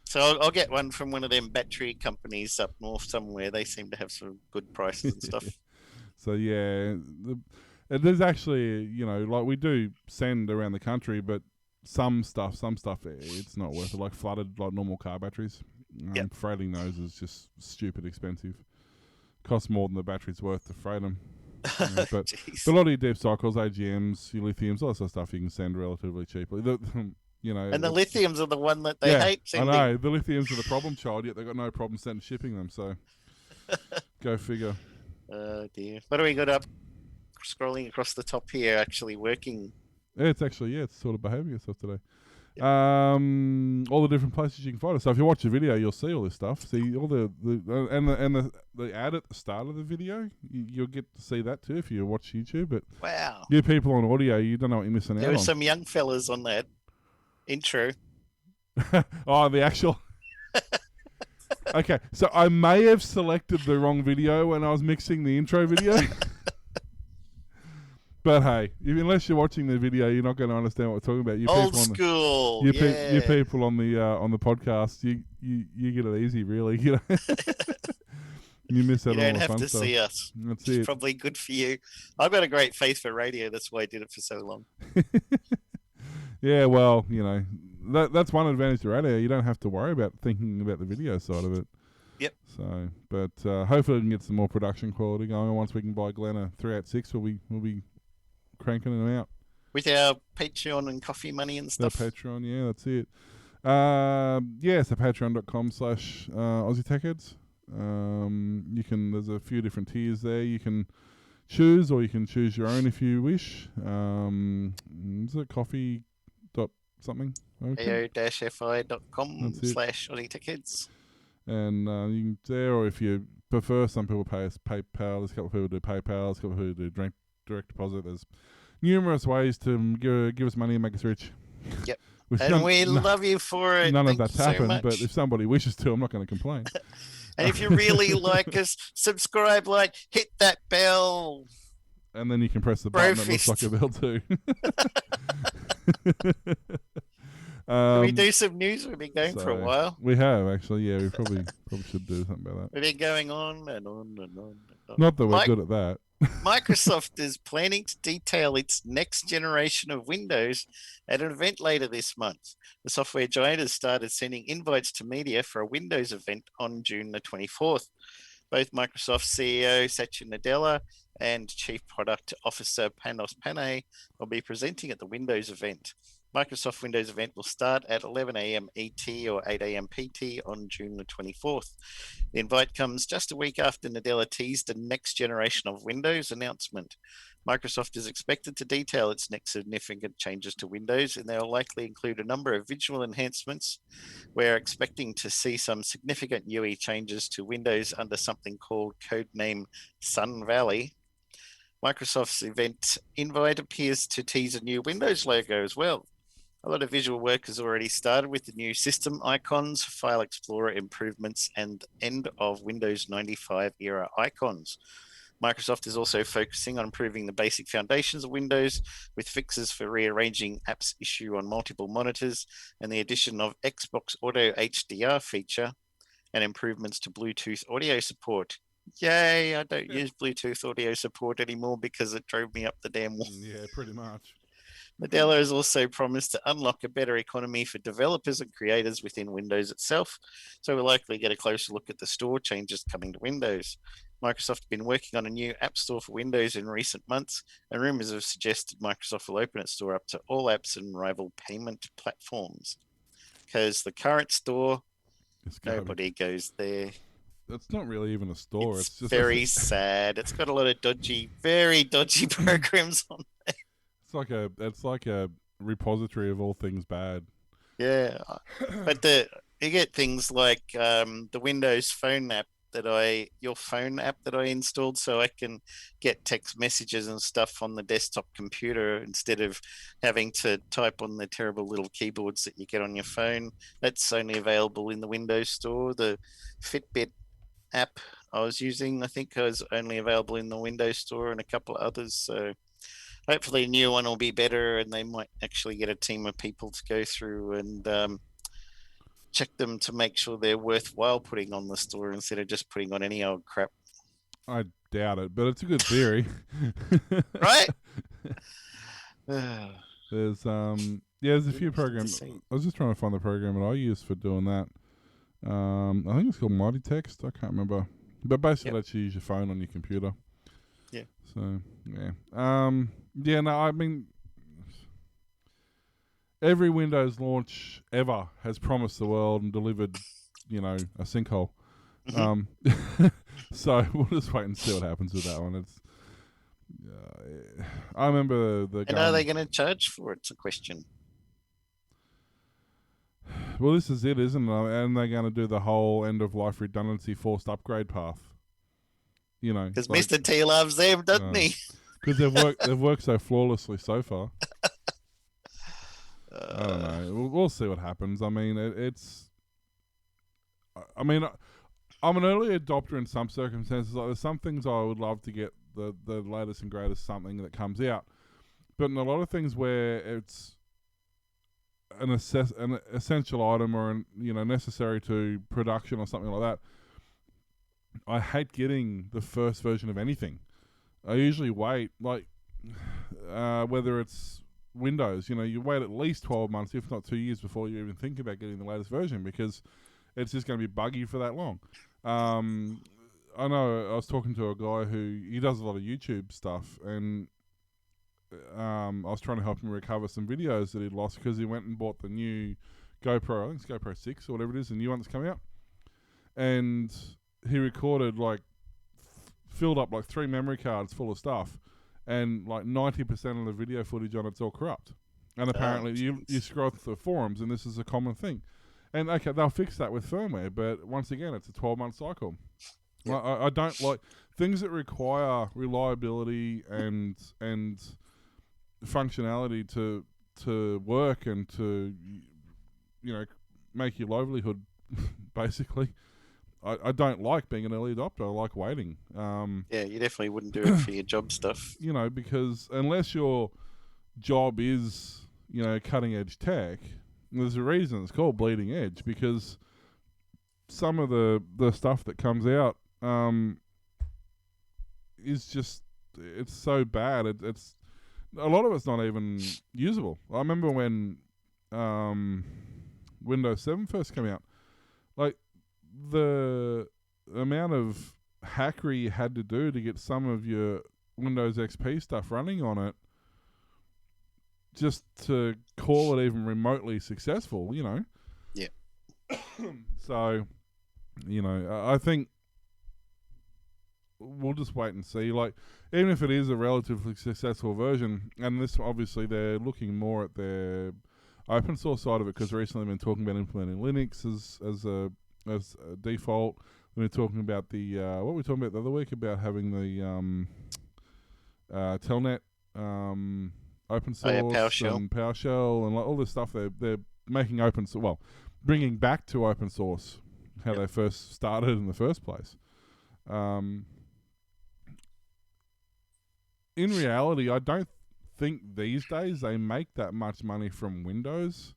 Speaker 2: So I'll get one from one of them battery companies up north somewhere. They seem to have some good prices and stuff.
Speaker 3: So yeah, there's actually, like we do send around the country, but some stuff, it's not worth it. Like flooded, like normal car batteries.
Speaker 2: Yep.
Speaker 3: Freighting those is just stupid expensive. Costs more than the battery's worth to freight them. But a lot of your deep cycles, AGMs, your lithiums, all that sort of stuff you can send relatively cheaply.
Speaker 2: And the lithiums are the one that they hate sending.
Speaker 3: I know. The lithiums are the problem child, yet they've got no problem shipping them. So go figure.
Speaker 2: Oh, dear. What do we got up? Scrolling across the top here, actually working.
Speaker 3: Yeah, it's sort of behaving itself today. Yep. All the different places you can find it. So if you watch the video, you'll see all this stuff. See all the ad at the start of the video. You'll get to see that too if you watch YouTube. But
Speaker 2: wow,
Speaker 3: you people on audio, you don't know what you're missing out on.
Speaker 2: There were some young fellas on that intro.
Speaker 3: Oh, the actual. Okay, so I may have selected the wrong video when I was mixing the intro video. But hey, unless you're watching the video, you're not going to understand what we're talking about. You
Speaker 2: Old school,
Speaker 3: you people on the podcast, you get it easy, really. You miss out on all the fun stuff. You don't have to see us.
Speaker 2: That's it. It's probably good for you. I've got a great face for radio. That's why I did it for so long.
Speaker 3: Yeah, well, that's one advantage to radio. You don't have to worry about thinking about the video side of it.
Speaker 2: Yep.
Speaker 3: So, but hopefully we can get some more production quality going. Once we can buy Glenn a 386, we'll be cranking them out
Speaker 2: with our Patreon and coffee money and stuff.
Speaker 3: The Patreon, yeah, that's it. So patreon.com/Aussie Tech Heads. There's a few different tiers there you can choose, or you can choose your own if you wish. Is it coffee dot something?
Speaker 2: Okay. ao-fi.com/Aussie Tech Heads.
Speaker 3: And you can there, or if you prefer, some people pay us PayPal. There's a couple of people who do PayPal. There's a couple of people who do direct deposit. There's numerous ways to give us money and make us rich.
Speaker 2: Yep. And we love you for it.
Speaker 3: None
Speaker 2: Thank
Speaker 3: of that's
Speaker 2: you
Speaker 3: happened,
Speaker 2: so much.
Speaker 3: but if somebody wishes to, I'm not going to complain.
Speaker 2: And if you really like us, subscribe, hit that bell.
Speaker 3: And then you can press the button that looks like a bell too.
Speaker 2: We do some news. We've been going for a while.
Speaker 3: We have, actually. Yeah, we probably should do something about that.
Speaker 2: We've been going on and on and on and on.
Speaker 3: Not that we're good at that.
Speaker 2: Microsoft is planning to detail its next generation of Windows at an event later this month. The software giant has started sending invites to media for a Windows event on June the 24th. Both Microsoft CEO Satya Nadella and Chief Product Officer Panos Panay will be presenting at the Windows event. Microsoft Windows event will start at 11 a.m. ET or 8 a.m. PT on June the 24th. The invite comes just a week after Nadella teased the next generation of Windows announcement. Microsoft is expected to detail its next significant changes to Windows, and they will likely include a number of visual enhancements. We're expecting to see some significant UI changes to Windows under something called codename Sun Valley. Microsoft's event invite appears to tease a new Windows logo as well. A lot of visual work has already started with the new system icons, File Explorer improvements, and end of Windows 95 era icons. Microsoft is also focusing on improving the basic foundations of Windows with fixes for rearranging apps issue on multiple monitors and the addition of Xbox Auto HDR feature and improvements to Bluetooth audio support. Yay, I don't use Bluetooth audio support anymore because it drove me up the damn wall.
Speaker 3: Yeah, pretty much.
Speaker 2: Nadella has also promised to unlock a better economy for developers and creators within Windows itself, so we'll likely get a closer look at the store changes coming to Windows. Microsoft have been working on a new App Store for Windows in recent months, and rumors have suggested Microsoft will open its store up to all apps and rival payment platforms. Because the current store, nobody goes there.
Speaker 3: It's not really even a store. It's just
Speaker 2: very sad. It's got a lot of very dodgy programs on.
Speaker 3: It's like a repository of all things bad.
Speaker 2: Yeah, but you get things like the Windows phone app your phone app that I installed, so I can get text messages and stuff on the desktop computer instead of having to type on the terrible little keyboards that you get on your phone. That's only available in the Windows Store. The Fitbit app I was using, I think, was only available in the Windows Store and a couple of others. So hopefully, a new one will be better, and they might actually get a team of people to go through and check them to make sure they're worthwhile putting on the store instead of just putting on any old crap.
Speaker 3: I doubt it, but it's a good theory.
Speaker 2: Right?
Speaker 3: There's a few programs. I was just trying to find the program that I use for doing that. I think it's called Mighty Text. I can't remember, but basically lets you use your phone on your computer.
Speaker 2: Yeah.
Speaker 3: So yeah. No, I mean, every Windows launch ever has promised the world and delivered, a sinkhole. So we'll just wait and see what happens with that one. It's. I remember the.
Speaker 2: And are they going to charge for it? It's a question.
Speaker 3: Well, this is it, isn't it? And they're going to do the whole end of life redundancy forced upgrade path.
Speaker 2: Because Mr. T loves them, doesn't he?
Speaker 3: Because they've worked so flawlessly so far. I don't know. We'll see what happens. I mean, I'm an early adopter in some circumstances. Like, there's some things I would love to get the latest and greatest something that comes out, but in a lot of things where it's an essential item or necessary to production or something like that, I hate getting the first version of anything. I usually wait, whether it's Windows, you wait at least 12 months, if not 2 years, before you even think about getting the latest version, because it's just going to be buggy for that long. I know I was talking to a guy he does a lot of YouTube stuff, and I was trying to help him recover some videos that he'd lost because he went and bought the new GoPro, I think it's GoPro 6 or whatever it is, the new one that's coming out. And he recorded, filled up 3 memory cards full of stuff, and 90% of the video footage on it's all corrupt. And apparently you scroll through the forums and this is a common thing. And okay, they'll fix that with firmware, but once again, it's a 12-month cycle. Yep. I don't like things that require reliability and functionality to work and to make your livelihood basically. I don't like being an early adopter. I like waiting.
Speaker 2: Yeah, you definitely wouldn't do it for your job stuff.
Speaker 3: Because unless your job is cutting edge tech, there's a reason it's called bleeding edge, because some of the stuff that comes out is just, it's so bad. It's a lot of it's not even usable. I remember when Windows 7 first came out, the amount of hackery you had to do to get some of your Windows XP stuff running on it, just to call it even remotely successful,
Speaker 2: Yeah.
Speaker 3: So, I think we'll just wait and see. Even if it is a relatively successful version, and this obviously they're looking more at their open source side of it, because recently they've been talking about implementing Linux as a default. We've been talking about the what were we talking about the other week about having the Telnet open source and PowerShell and all this stuff. They're making open source, bringing back to open source how they first started in the first place. In reality, I don't think these days they make that much money from Windows.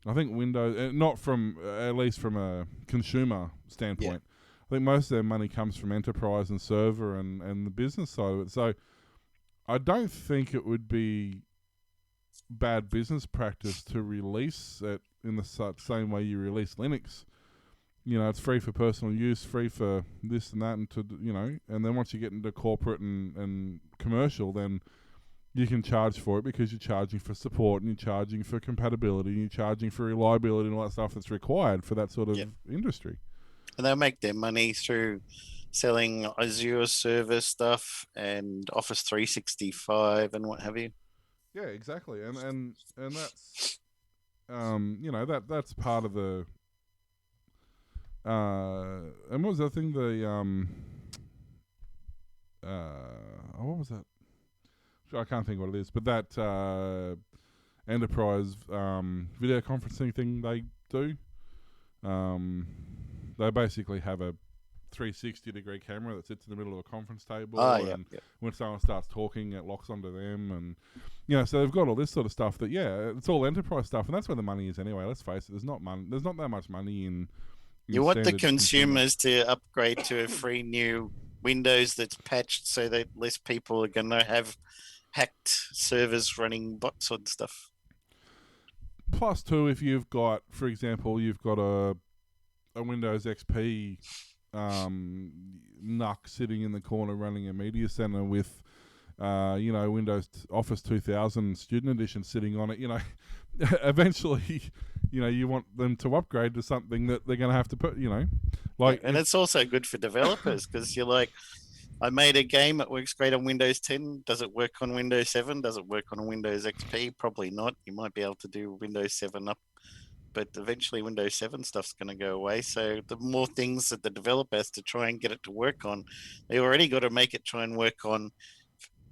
Speaker 3: I think Windows, not from, at least from a consumer standpoint, I think most of their money comes from enterprise and server and the business side of it. So I don't think it would be bad business practice to release it in the same way you release Linux. You know, it's free for personal use, free for this and that, and and then once you get into corporate and commercial, then you can charge for it because you're charging for support and you're charging for compatibility and you're charging for reliability and all that stuff that's required for that sort of industry.
Speaker 2: And they'll make their money through selling Azure server stuff and Office 365 and what have you.
Speaker 3: Yeah, exactly. And that's that's part of the and what was the thing? What was that? I can't think what it is, but that enterprise video conferencing thing they do. They basically have a 360-degree camera that sits in the middle of a conference table, and when someone starts talking, it locks onto them, and so they've got all this sort of stuff that it's all enterprise stuff, and that's where the money is anyway. Let's face it, there's not that much money in
Speaker 2: you want the consumers to upgrade to a free new Windows that's patched so that less people are going to have hacked servers running bots and stuff.
Speaker 3: Plus, too, if you've got, for example, a Windows XP NUC sitting in the corner running a media center with, Windows Office 2000 Student Edition sitting on it, eventually, you want them to upgrade to something that they're going to have to put,
Speaker 2: and it's also good for developers because you're like, I made a game that works great on Windows 10. Does it work on Windows 7? Does it work on Windows XP? Probably not. You might be able to do Windows 7 up, but eventually Windows 7 stuff's going to go away. So the more things that the developer has to try and get it to work on, they already got to make it try and work on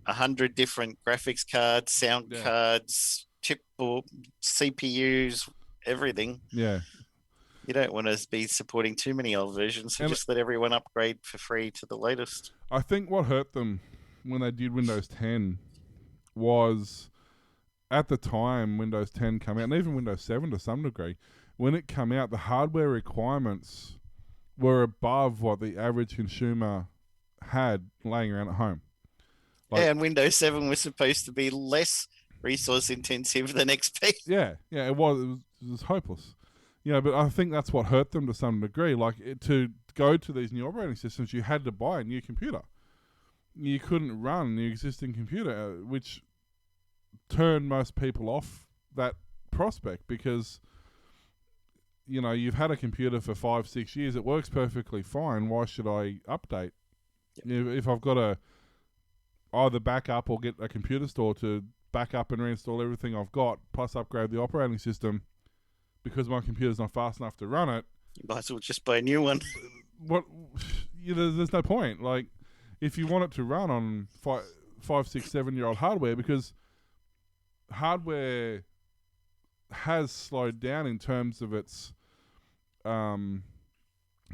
Speaker 2: 100 different graphics cards, sound cards, chipboard, CPUs, everything.
Speaker 3: Yeah.
Speaker 2: You don't want to be supporting too many old versions, so just let everyone upgrade for free to the latest.
Speaker 3: I think what hurt them when they did Windows 10 was, at the time Windows 10 came out, and even Windows 7 to some degree, when it came out, the hardware requirements were above what the average consumer had laying around at home.
Speaker 2: And Windows 7 was supposed to be less resource intensive than XP.
Speaker 3: Yeah, it was hopeless. But I think that's what hurt them to some degree. To go to these new operating systems, you had to buy a new computer. You couldn't run the existing computer, which turned most people off that prospect because, you've had a computer for 5-6 years. It works perfectly fine. Why should I update? If I've got to either back up or get a computer store to back up and reinstall everything I've got, plus upgrade the operating system, because my computer's not fast enough to run it,
Speaker 2: you might as well just buy a new one.
Speaker 3: There's no point. If you want it to run on 5, 6, 7-year-old hardware, because hardware has slowed down in terms of its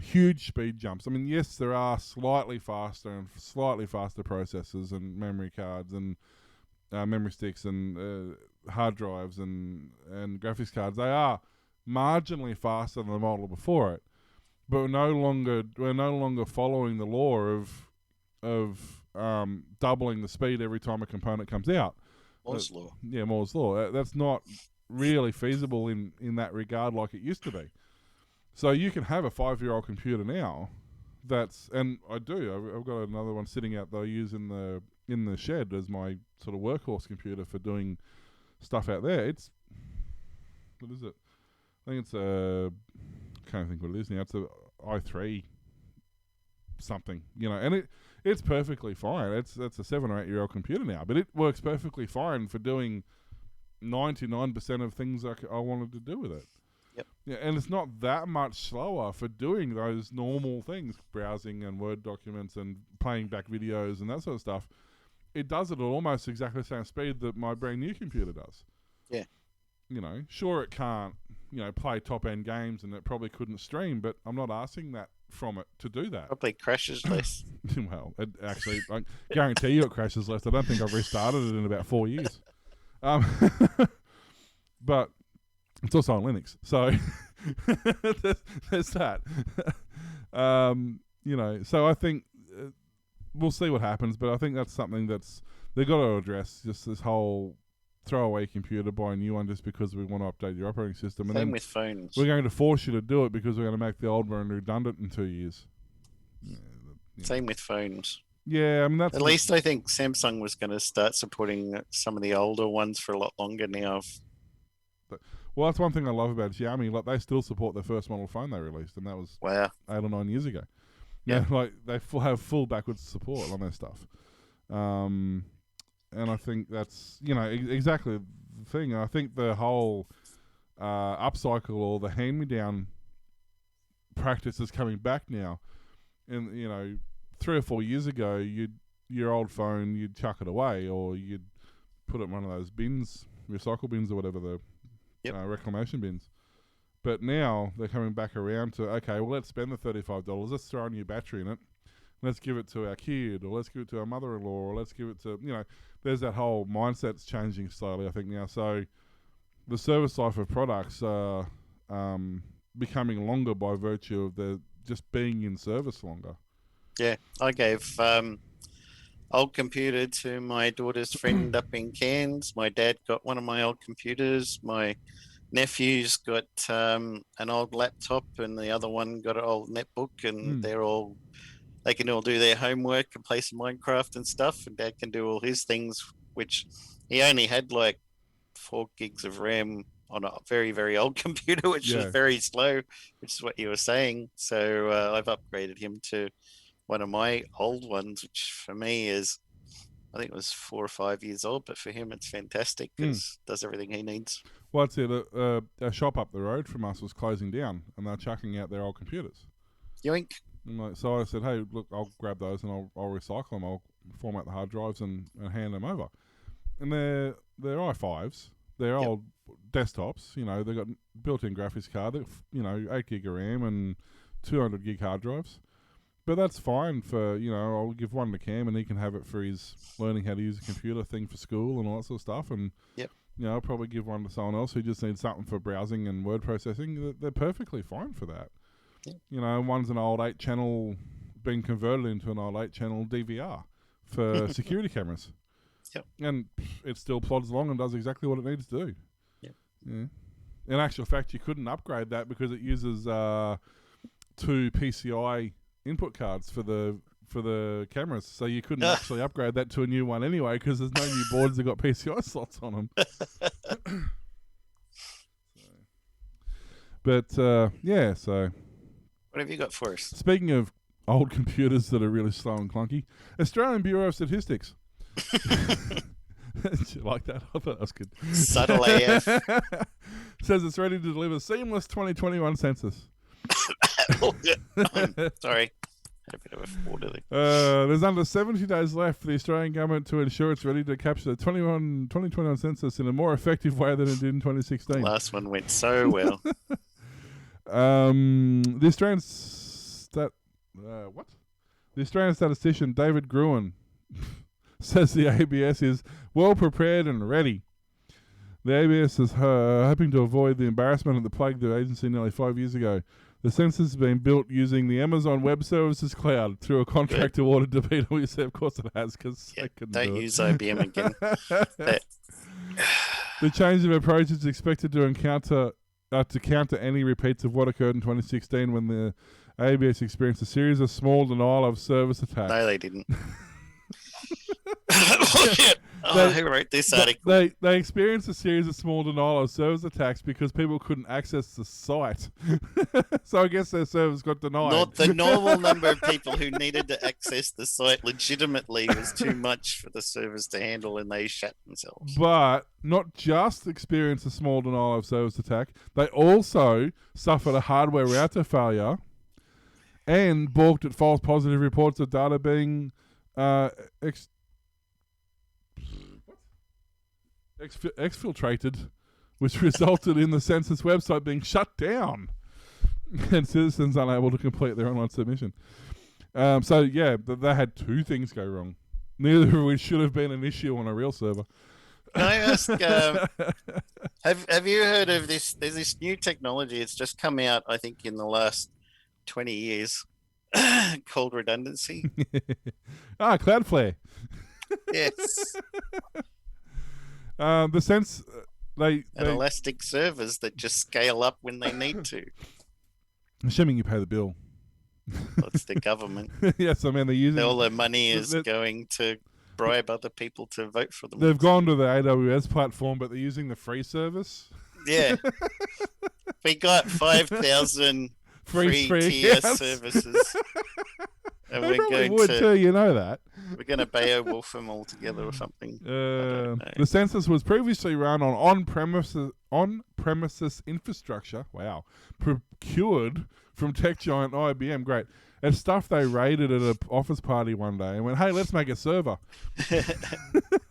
Speaker 3: huge speed jumps. I mean, yes, there are slightly faster processors and memory cards and memory sticks and hard drives and graphics cards. They are marginally faster than the model before it, but we're no longer following the law of doubling the speed every time a component comes out.
Speaker 2: Moore's law.
Speaker 3: Yeah, Moore's law. That's not really feasible in that regard like it used to be. So you can have a 5-year-old computer now. And I do. I've got another one sitting out that I use in the shed as my sort of workhorse computer for doing stuff out there. What is it? I think it's I can't think what it is now. It's a i3 something, and it's perfectly fine. It's a 7 or 8 year old computer now, but it works perfectly fine for doing 99% of things I wanted to do with it.
Speaker 2: Yep.
Speaker 3: Yeah, and it's not that much slower for doing those normal things, browsing and Word documents and playing back videos and that sort of stuff. It does it at almost exactly the same speed that my brand new computer does.
Speaker 2: Yeah.
Speaker 3: Sure, it can't, play top end games, and it probably couldn't stream, but I'm not asking that from it to do that.
Speaker 2: Probably crashes less.
Speaker 3: Well, actually, I guarantee you it crashes less. I don't think I've restarted it in about 4 years. But it's also on Linux, so there's that. So I think we'll see what happens, but I think that's something that's they've got to address, just this whole throw away computer, buy a new one just because we want to update your operating system. And
Speaker 2: Same
Speaker 3: then
Speaker 2: with phones.
Speaker 3: we're going to force you to do it because we're going to make the old one redundant in 2 years.
Speaker 2: Same with phones.
Speaker 3: Yeah, I mean, that's...
Speaker 2: At least I think Samsung was going to start supporting some of the older ones for a lot longer now.
Speaker 3: Well, that's one thing I love about Xiaomi. Like, they still support their first model phone they released, and that was 8 or 9 years ago.
Speaker 2: Yeah.
Speaker 3: Like, they have full backwards support on their stuff. And I think that's, exactly the thing. I think the whole upcycle or the hand-me-down practice is coming back now. And, 3 or 4 years ago, your old phone, you'd chuck it away, or you'd put it in one of those bins, recycle bins or whatever, the reclamation bins. But now they're coming back around to, okay, well, let's spend the $35. Let's throw a new battery in it. Let's give it to our kid, or let's give it to our mother-in-law, or let's give it to, there's that whole mindset's changing slowly, I think, now. So the service life of products are becoming longer by virtue of the just being in service longer.
Speaker 2: Yeah, I gave old computer to my daughter's friend up in Cairns. My dad got one of my old computers. My nephew's got an old laptop, and the other one got an old netbook, and they can all do their homework and play some Minecraft and stuff, and Dad can do all his things, which he only had like 4 gigs of RAM on a very, very old computer, which was very slow, which is what you were saying. So I've upgraded him to one of my old ones, which for me is, I think it was 4 or 5 years old, but for him it's fantastic because it does everything he needs.
Speaker 3: Well, I'd say that a shop up the road from us was closing down, and they're chucking out their old computers.
Speaker 2: Yoink.
Speaker 3: So I said, hey, look, I'll grab those and I'll recycle them. I'll format the hard drives and hand them over. And they're i5s. They're old desktops. They've got built-in graphics card. 8 gig of RAM and 200 gig hard drives. But that's fine for, I'll give one to Cam and he can have it for his learning how to use a computer thing for school and all that sort of stuff. And, I'll probably give one to someone else who just needs something for browsing and word processing. They're perfectly fine for that. One's an old 8-channel being converted into an old 8-channel DVR for security cameras. And it still plods along and does exactly what it needs to do. In actual fact, you couldn't upgrade that because it uses 2 PCI input cards for the cameras, so you couldn't actually upgrade that to a new one anyway because there's no new boards that got PCI slots on them. But so
Speaker 2: what have you got for us?
Speaker 3: Speaking of old computers that are really slow and clunky, Australian Bureau of Statistics. Did you like that? I thought that was good.
Speaker 2: Subtle AF.
Speaker 3: Says it's ready to deliver seamless 2021 census.
Speaker 2: Sorry. Had a bit of a water there.
Speaker 3: There's under 70 days left for the Australian government to ensure it's ready to capture the 2021 census in a more effective way than it did in 2016.
Speaker 2: Last one went so well.
Speaker 3: The Australian The Australian statistician David Gruen says the ABS is well prepared and ready. The ABS is hoping to avoid the embarrassment that plagued the agency nearly 5 years ago. The census has been built using the Amazon Web Services cloud through a contract awarded to PwC. Of course it has, because they couldn't
Speaker 2: don't
Speaker 3: do it.
Speaker 2: use IBM again.
Speaker 3: The change of approach is expected to counter any repeats of what occurred in 2016 when the ABS experienced a series of small denial of service attacks.
Speaker 2: No, they didn't. Who wrote this article?
Speaker 3: They experienced a series of small denial of service attacks because people couldn't access the site. So I guess their service got denied.
Speaker 2: Not the normal number of people who needed to access the site legitimately was too much for the service to handle, and they shut themselves.
Speaker 3: But not just experienced a small denial of service attack, they also suffered a hardware router failure and balked at false positive reports of data being exfiltrated, which resulted in the census website being shut down and citizens unable to complete their online submission. So they had 2 things go wrong, neither of which should have been an issue on a real server.
Speaker 2: Can I ask, have you heard of this? There's this new technology. It's just come out, I think, in the last 20 years. Called redundancy.
Speaker 3: Cloudflare.
Speaker 2: Yes.
Speaker 3: The sense
Speaker 2: And elastic servers that just scale up when they need to.
Speaker 3: Assuming you pay the bill.
Speaker 2: Well, it's the government.
Speaker 3: Yes, I mean they're using
Speaker 2: all their money is going to bribe other people to vote for them.
Speaker 3: They've gone to the AWS platform, but they're using the free service.
Speaker 2: Yeah. We got 5,000 free TS services. And
Speaker 3: they probably would too, you know that.
Speaker 2: We're going to Beowulf them all together or something.
Speaker 3: The census was previously run on on-premises infrastructure. Wow. Procured from tech giant IBM. Great. It's stuff they raided at an office party one day and went, hey, let's make a server.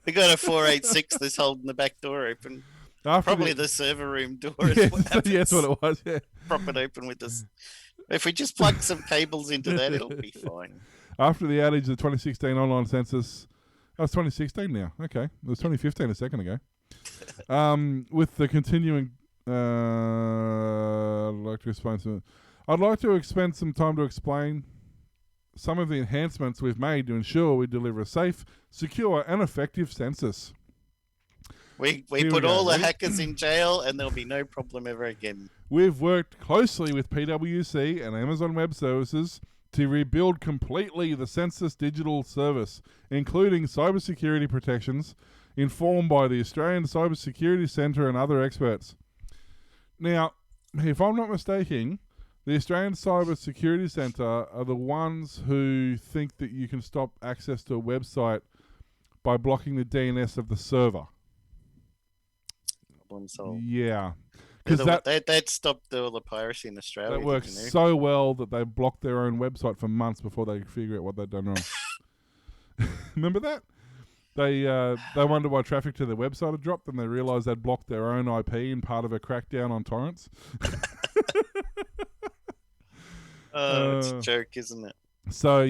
Speaker 2: We got a 486 that's holding the back door open. Probably the server room door.
Speaker 3: Yes, that's what it was, yeah. Prop
Speaker 2: it open with this. If we just plug some cables into that, it'll be fine.
Speaker 3: After the outage of the 2016 online census, it's 2016 now. Okay, it was 2015 a second ago. With the continuing, I'd like to spend some time to explain some of the enhancements we've made to ensure we deliver a safe, secure, and effective census.
Speaker 2: We put all the hackers in jail and there'll be no problem ever again.
Speaker 3: We've worked closely with PwC and Amazon Web Services to rebuild completely the census digital service, including cybersecurity protections, informed by the Australian Cybersecurity Centre and other experts. Now, if I'm not mistaken, the Australian Cybersecurity Centre are the ones who think that you can stop access to a website by blocking the DNS of the server. Yeah.
Speaker 2: Because that stopped all the piracy in Australia.
Speaker 3: That works so well that they blocked their own website for months before they could figure out what they'd done wrong. Remember that? They wondered why traffic to their website had dropped, and they realised they'd blocked their own IP in part of a crackdown on torrents.
Speaker 2: It's a joke, isn't it?
Speaker 3: So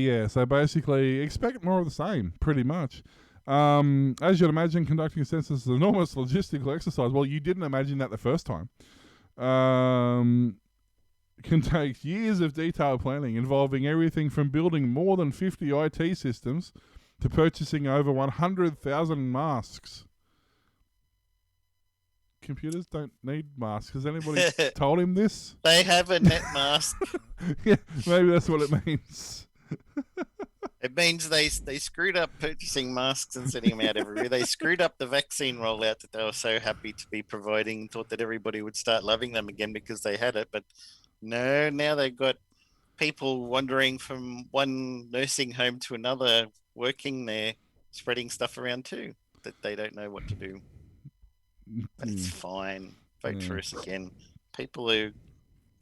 Speaker 3: basically expect more of the same, pretty much. As you'd imagine, conducting a census is an enormous logistical exercise. Well, you didn't imagine that the first time. Can take years of detailed planning involving everything from building more than 50 IT systems to purchasing over 100,000 masks. Computers don't need masks. Has anybody told him this?
Speaker 2: They have a net mask.
Speaker 3: Yeah, maybe that's what it means.
Speaker 2: It means they screwed up purchasing masks and sending them out everywhere. They screwed up the vaccine rollout that they were so happy to be providing and thought that everybody would start loving them again because they had it. But no, now they've got people wandering from one nursing home to another, working there, spreading stuff around too, that they don't know what to do. But it's fine. Vote for us again. People who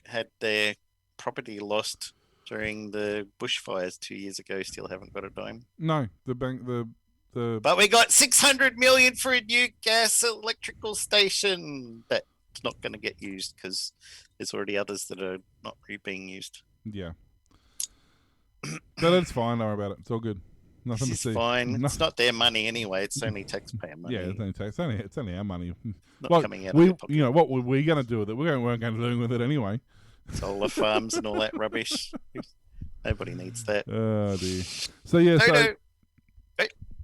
Speaker 2: had their property lost during the bushfires 2 years ago still haven't got a dime.
Speaker 3: No, the
Speaker 2: But we got 600 million for a new gas electrical station that's not going to get used because there's already others that are not being used.
Speaker 3: Yeah. No, that's fine. Don't worry about it. It's all good. Nothing to see.
Speaker 2: It's fine. It's not their money anyway. It's only taxpayer money.
Speaker 3: Yeah, it's only tax. It's only our money.
Speaker 2: Not coming out of your pocket.
Speaker 3: You know, what were we going to do with it? We weren't going to do with it anyway.
Speaker 2: Solar farms and all that rubbish. Nobody needs that.
Speaker 3: Oh dear. So yeah, I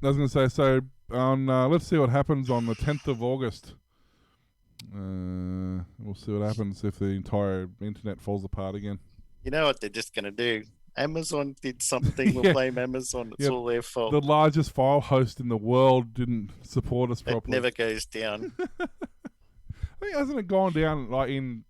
Speaker 3: was going to say, on let's see what happens on the 10th of August. We'll see what happens if the entire internet falls apart again.
Speaker 2: You know what they're just going to do? Amazon did something. We'll blame Amazon. It's all their fault.
Speaker 3: The largest file host in the world didn't support us properly.
Speaker 2: It never goes down.
Speaker 3: I think hasn't it gone down like in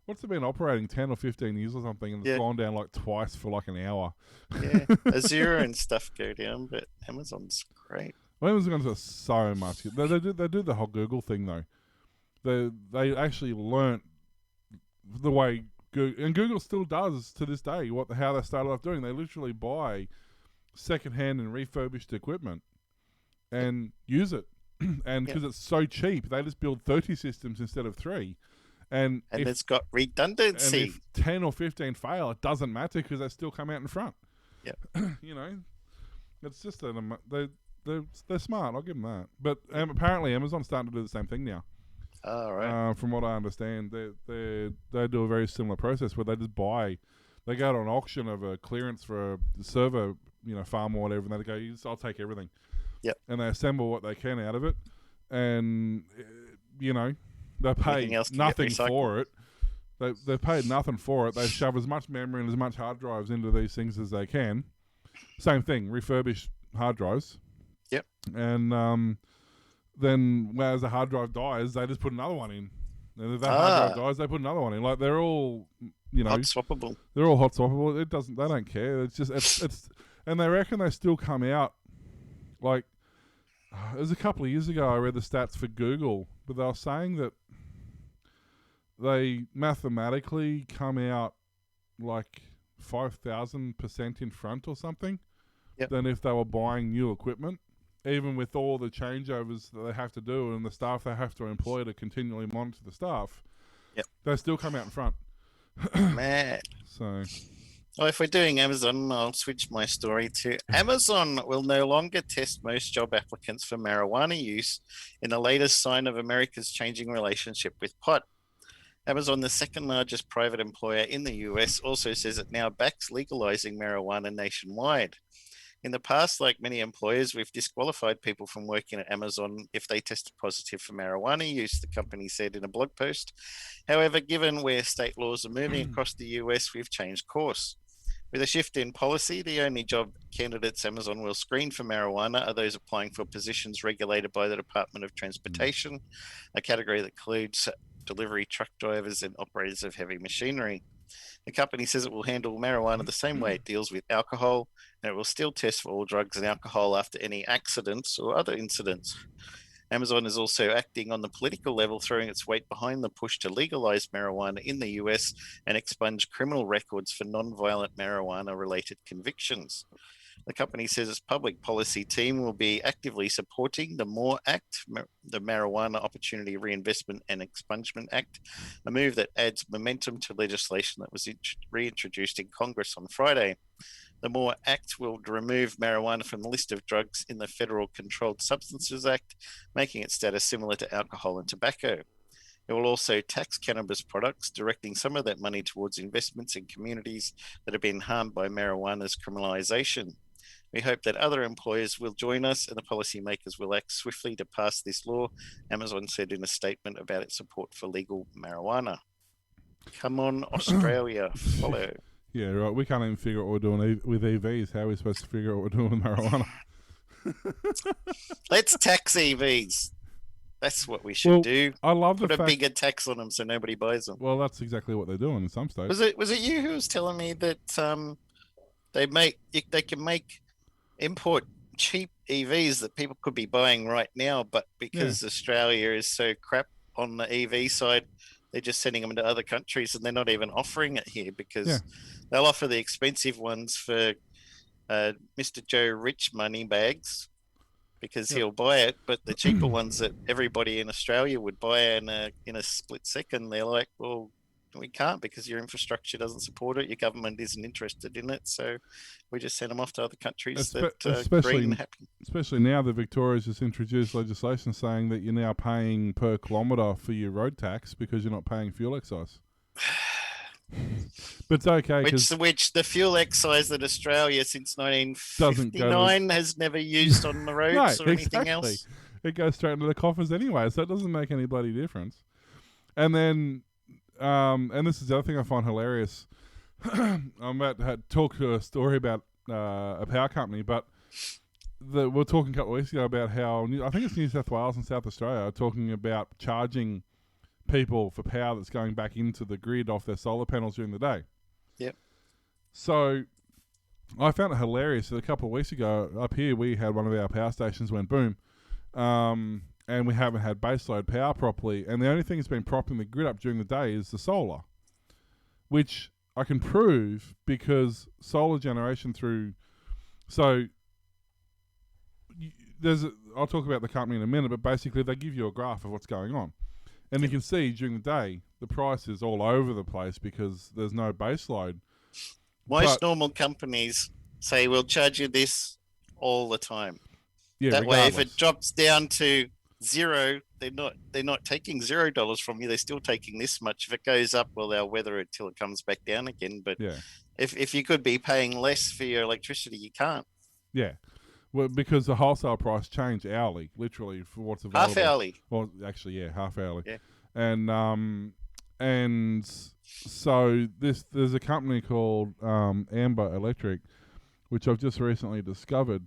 Speaker 3: what's it been operating 10 or 15 years or something, and it's gone down like twice for like an hour.
Speaker 2: Yeah, Azure and stuff go down, but Amazon's great.
Speaker 3: Well, Amazon's got so much. They do the whole Google thing though. They actually learnt the way. And Google still does to this day how they started off doing. They literally buy secondhand and refurbished equipment and use it. And because it's so cheap, they just build 30 systems instead of 3. And
Speaker 2: it's got redundancy.
Speaker 3: And if 10 or 15 fail, it doesn't matter because they still come out in front.
Speaker 2: Yeah.
Speaker 3: You know, it's just they're smart. I'll give them that. But apparently Amazon's starting to do the same thing now.
Speaker 2: Oh, right.
Speaker 3: From what I understand, they do a very similar process where they They go to an auction of a clearance for a server, farm or whatever, and they go, I'll take everything.
Speaker 2: Yep.
Speaker 3: And they assemble what they can out of it, and they pay nothing for it. They've paid nothing for it. They shove as much memory and as much hard drives into these things as they can. Same thing, refurbished hard drives.
Speaker 2: Yep.
Speaker 3: And then as the hard drive dies, they just put another one in. And if that hard drive dies, they put another one in. Like, they're all,
Speaker 2: hot swappable.
Speaker 3: They're all hot swappable. They don't care. It's just it's and they reckon they still come out like it was a couple of years ago I read the stats for Google, but they were saying that they mathematically come out like 5,000% in front or something than if they were buying new equipment, even with all the changeovers that they have to do and the staff they have to employ to continually monitor the staff.
Speaker 2: Yep.
Speaker 3: They still come out in front.
Speaker 2: Man.
Speaker 3: So...
Speaker 2: Well, if we're doing Amazon, I'll switch my story to Amazon will no longer test most job applicants for marijuana use in the latest sign of America's changing relationship with pot. Amazon, the second largest private employer in the US, also says it now backs legalizing marijuana nationwide. In the past, like many employers, we've disqualified people from working at Amazon if they tested positive for marijuana use, the company said in a blog post. However, given where state laws are moving across the US, we've changed course. With a shift in policy, the only job candidates Amazon will screen for marijuana are those applying for positions regulated by the Department of Transportation, a category that includes delivery truck drivers and operators of heavy machinery. The company says it will handle marijuana the same way it deals with alcohol, and it will still test for all drugs and alcohol after any accidents or other incidents. Amazon is also acting on the political level, throwing its weight behind the push to legalize marijuana in the US and expunge criminal records for non-violent marijuana-related convictions. The company says its public policy team will be actively supporting the MORE Act, the Marijuana Opportunity Reinvestment and Expungement Act, a move that adds momentum to legislation that was reintroduced in Congress on Friday. The MORE Act will remove marijuana from the list of drugs in the Federal Controlled Substances Act, making its status similar to alcohol and tobacco. It will also tax cannabis products, directing some of that money towards investments in communities that have been harmed by marijuana's criminalization. We hope that other employers will join us and the policymakers will act swiftly to pass this law, Amazon said in a statement about its support for legal marijuana. Come on, Australia, follow.
Speaker 3: Yeah, right. We can't even figure out what we're doing with EVs. How are we supposed to figure out what we're doing with marijuana?
Speaker 2: Let's tax EVs. That's what we should do.
Speaker 3: I love
Speaker 2: Put a bigger tax on them so nobody buys them.
Speaker 3: Well, that's exactly what they're doing in some states.
Speaker 2: Was it you who was telling me that they can import cheap EVs that people could be buying right now, but because Australia is so crap on the EV side, they're just sending them to other countries and they're not even offering it here because they'll offer the expensive ones for Mr. Joe Rich money bags because he'll buy it, but the cheaper ones that everybody in Australia would buy in a split second, they're like, well, we can't because your infrastructure doesn't support it, your government isn't interested in it, so we just send them off to other countries that are green and happy. Especially
Speaker 3: now that Victoria's just introduced legislation saying that you're now paying per kilometre for your road tax because you're not paying fuel excise. But it's okay.
Speaker 2: Which the fuel excise that Australia since 1959 has never used on the roads or anything else.
Speaker 3: It goes straight into the coffers anyway, so it doesn't make any bloody difference. And then and this is the other thing I find hilarious. I'm about to talk a story about a power company, but we're talking a couple of weeks ago about how, I think it's New South Wales and South Australia are talking about charging people for power that's going back into the grid off their solar panels during the day.
Speaker 2: Yep.
Speaker 3: So I found it hilarious that a couple of weeks ago up here we had one of our power stations went boom. And we haven't had baseload power properly. And the only thing that's been propping the grid up during the day is the solar, which I can prove because solar generation through... So I'll talk about the company in a minute, but basically they give you a graph of what's going on. And you can see during the day, the price is all over the place because there's no baseload.
Speaker 2: Most normal companies say, we'll charge you this all the time.
Speaker 3: Yeah,
Speaker 2: that way, if it drops down to zero, they're not taking $0 from you. They're still taking this much. If it goes up, well, they'll weather it till it comes back down again. But
Speaker 3: Yeah.
Speaker 2: if you could be paying less for your electricity, you can't.
Speaker 3: Yeah. Well, because the wholesale price changed hourly, literally, for what's available.
Speaker 2: Half hourly.
Speaker 3: Well, actually, yeah, half hourly.
Speaker 2: Yeah.
Speaker 3: And so there's a company called Amber Electric, which I've just recently discovered.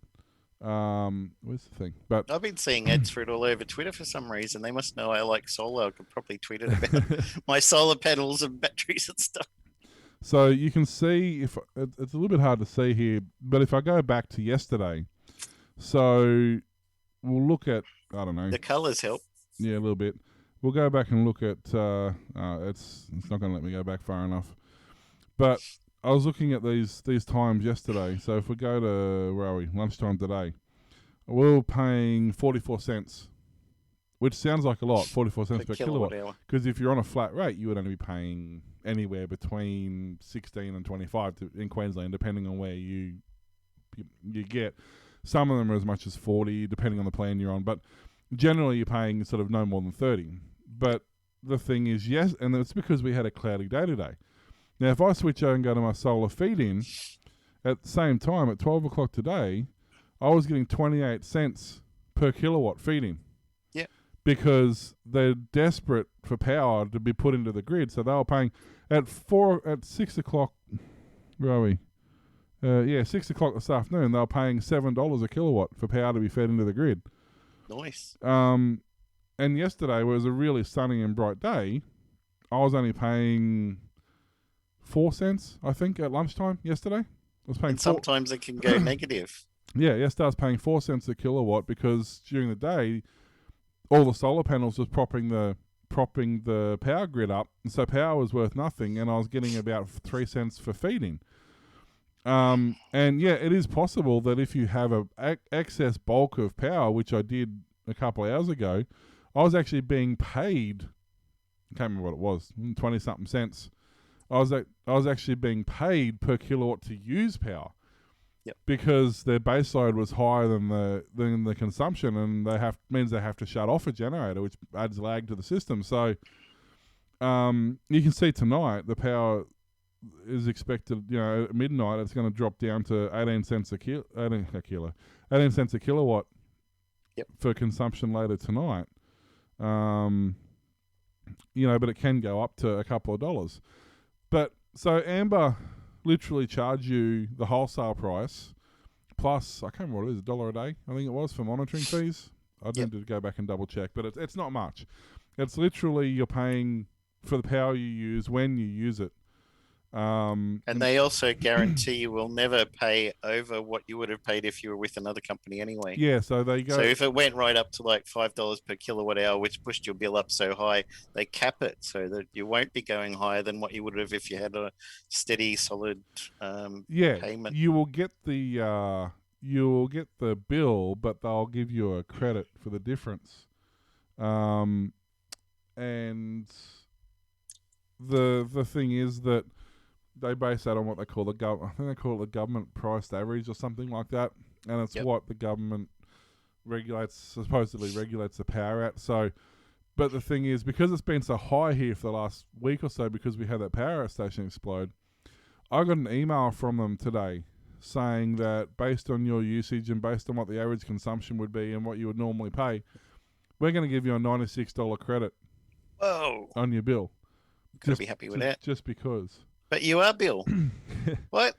Speaker 3: Where's the thing? But
Speaker 2: I've been seeing ads for it all over Twitter for some reason. They must know I like solar. I could probably tweet it about my solar panels and batteries and stuff.
Speaker 3: So you can see, if it's a little bit hard to see here, but if I go back to yesterday, so we'll look at, I don't know.
Speaker 2: The colours help.
Speaker 3: Yeah, a little bit. We'll go back and look at, it's not going to let me go back far enough. But I was looking at these times yesterday. So if we go to, where are we, lunchtime today, we were paying 44 cents, which sounds like a lot, 44 cents per kilowatt. Because if you're on a flat rate, you would only be paying anywhere between 16 and 25 in Queensland, depending on where you get. Some of them are as much as 40, depending on the plan you're on. But generally, you're paying sort of no more than 30. But the thing is, yes, and it's because we had a cloudy day today. Now, if I switch over and go to my solar feed-in, at the same time, at 12 o'clock today, I was getting 28 cents per kilowatt feed-in.
Speaker 2: Yeah.
Speaker 3: Because they're desperate for power to be put into the grid. So they were paying at 6 o'clock, where are we? 6 o'clock this afternoon, they were paying $7 a kilowatt for power to be fed into the grid.
Speaker 2: Nice.
Speaker 3: And yesterday was a really sunny and bright day. I was only paying 4 cents, I think, at lunchtime yesterday. I was paying.
Speaker 2: And sometimes it can go negative.
Speaker 3: Yeah, yesterday I was paying 4 cents a kilowatt because during the day, all the solar panels was propping the power grid up, and so power was worth nothing, and I was getting about 3 cents for feeding. And yeah, it is possible that if you have a excess bulk of power, which I did a couple of hours ago, I was actually being paid. I can't remember what it was, 20 something cents. I was actually being paid per kilowatt to use power.
Speaker 2: Yep.
Speaker 3: Because their base load was higher than the consumption, and means they have to shut off a generator, which adds lag to the system. So you can see tonight the power is expected, at midnight it's going to drop down to 18 cents a kilowatt.
Speaker 2: Yep.
Speaker 3: For consumption later tonight. But it can go up to a couple of dollars. But so Amber literally charge you the wholesale price plus, I can't remember what it is, $1 a day, I think it was, for monitoring fees. I need to go back and double check, but it's not much. It's literally you're paying for the power you use when you use it.
Speaker 2: And they also guarantee you will never pay over what you would have paid if you were with another company anyway.
Speaker 3: Yeah, so they go.
Speaker 2: So if it went right up to like $5 per kilowatt hour, which pushed your bill up so high, they cap it so that you won't be going higher than what you would have if you had a steady, solid payment.
Speaker 3: You will get the bill, but they'll give you a credit for the difference. And the thing is that they base that on what they call I think they call it the government priced average or something like that, and it's what the government supposedly regulates the power at. So, but the thing is, because it's been so high here for the last week or so, because we had that power station explode, I got an email from them today saying that based on your usage and based on what the average consumption would be and what you would normally pay, we're going to give you a $96 credit.
Speaker 2: Whoa!
Speaker 3: On your bill.
Speaker 2: Could be happy with that.
Speaker 3: Just because.
Speaker 2: But you are, Bill. What?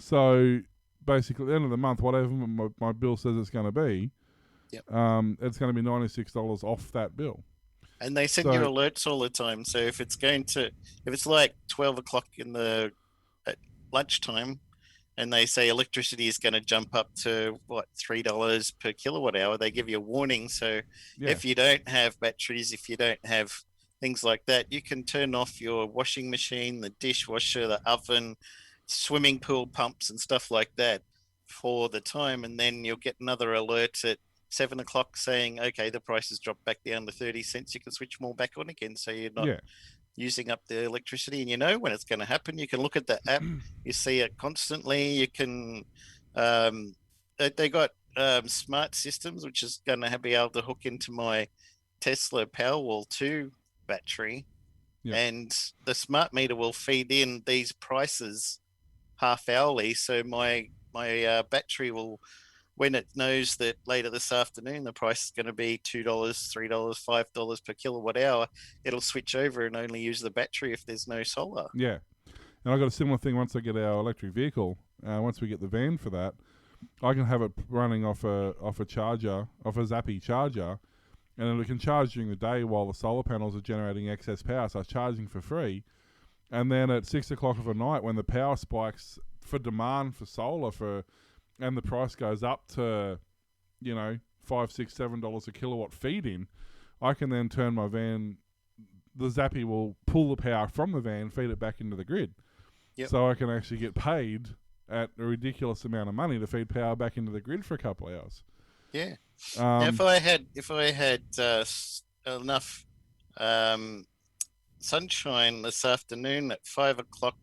Speaker 3: So basically, at the end of the month, whatever my bill says it's going to be, it's going to be $96 off that bill.
Speaker 2: And they send you alerts all the time. So if it's like 12 o'clock at lunchtime, and they say electricity is going to jump up to $3 per kilowatt hour, they give you a warning. So if you don't have batteries, if you don't have things like that, you can turn off your washing machine, the dishwasher, the oven, swimming pool pumps and stuff like that for the time, and then you'll get another alert at 7 o'clock saying, okay, the price has dropped back down to 30 cents. You can switch them all back on again, so you're not using up the electricity, and you know when it's going to happen. You can look at the app, you see it constantly. You can they got smart systems, which is going to be able to hook into my Tesla Powerwall 2 battery.
Speaker 3: Yep.
Speaker 2: And the smart meter will feed in these prices half hourly. So my battery will, when it knows that later this afternoon the price is going to be $2, $3, $5 per kilowatt hour, it'll switch over and only use the battery if there's no solar.
Speaker 3: Yeah. And I got a similar thing once I get our electric vehicle. Once we get the van for that, I can have it running off a charger, off a Zappy charger, and then it can charge during the day while the solar panels are generating excess power. So it's charging for free. And then at 6 o'clock of the night, when the power spikes for demand for solar, and the price goes up to, $5, $6, $7 a kilowatt feed in, I can then turn my van. The Zappy will pull the power from the van, feed it back into the grid.
Speaker 2: Yep.
Speaker 3: So I can actually get paid at a ridiculous amount of money to feed power back into the grid for a couple of hours.
Speaker 2: Yeah. Now, if I had enough sunshine this afternoon at 5 o'clock,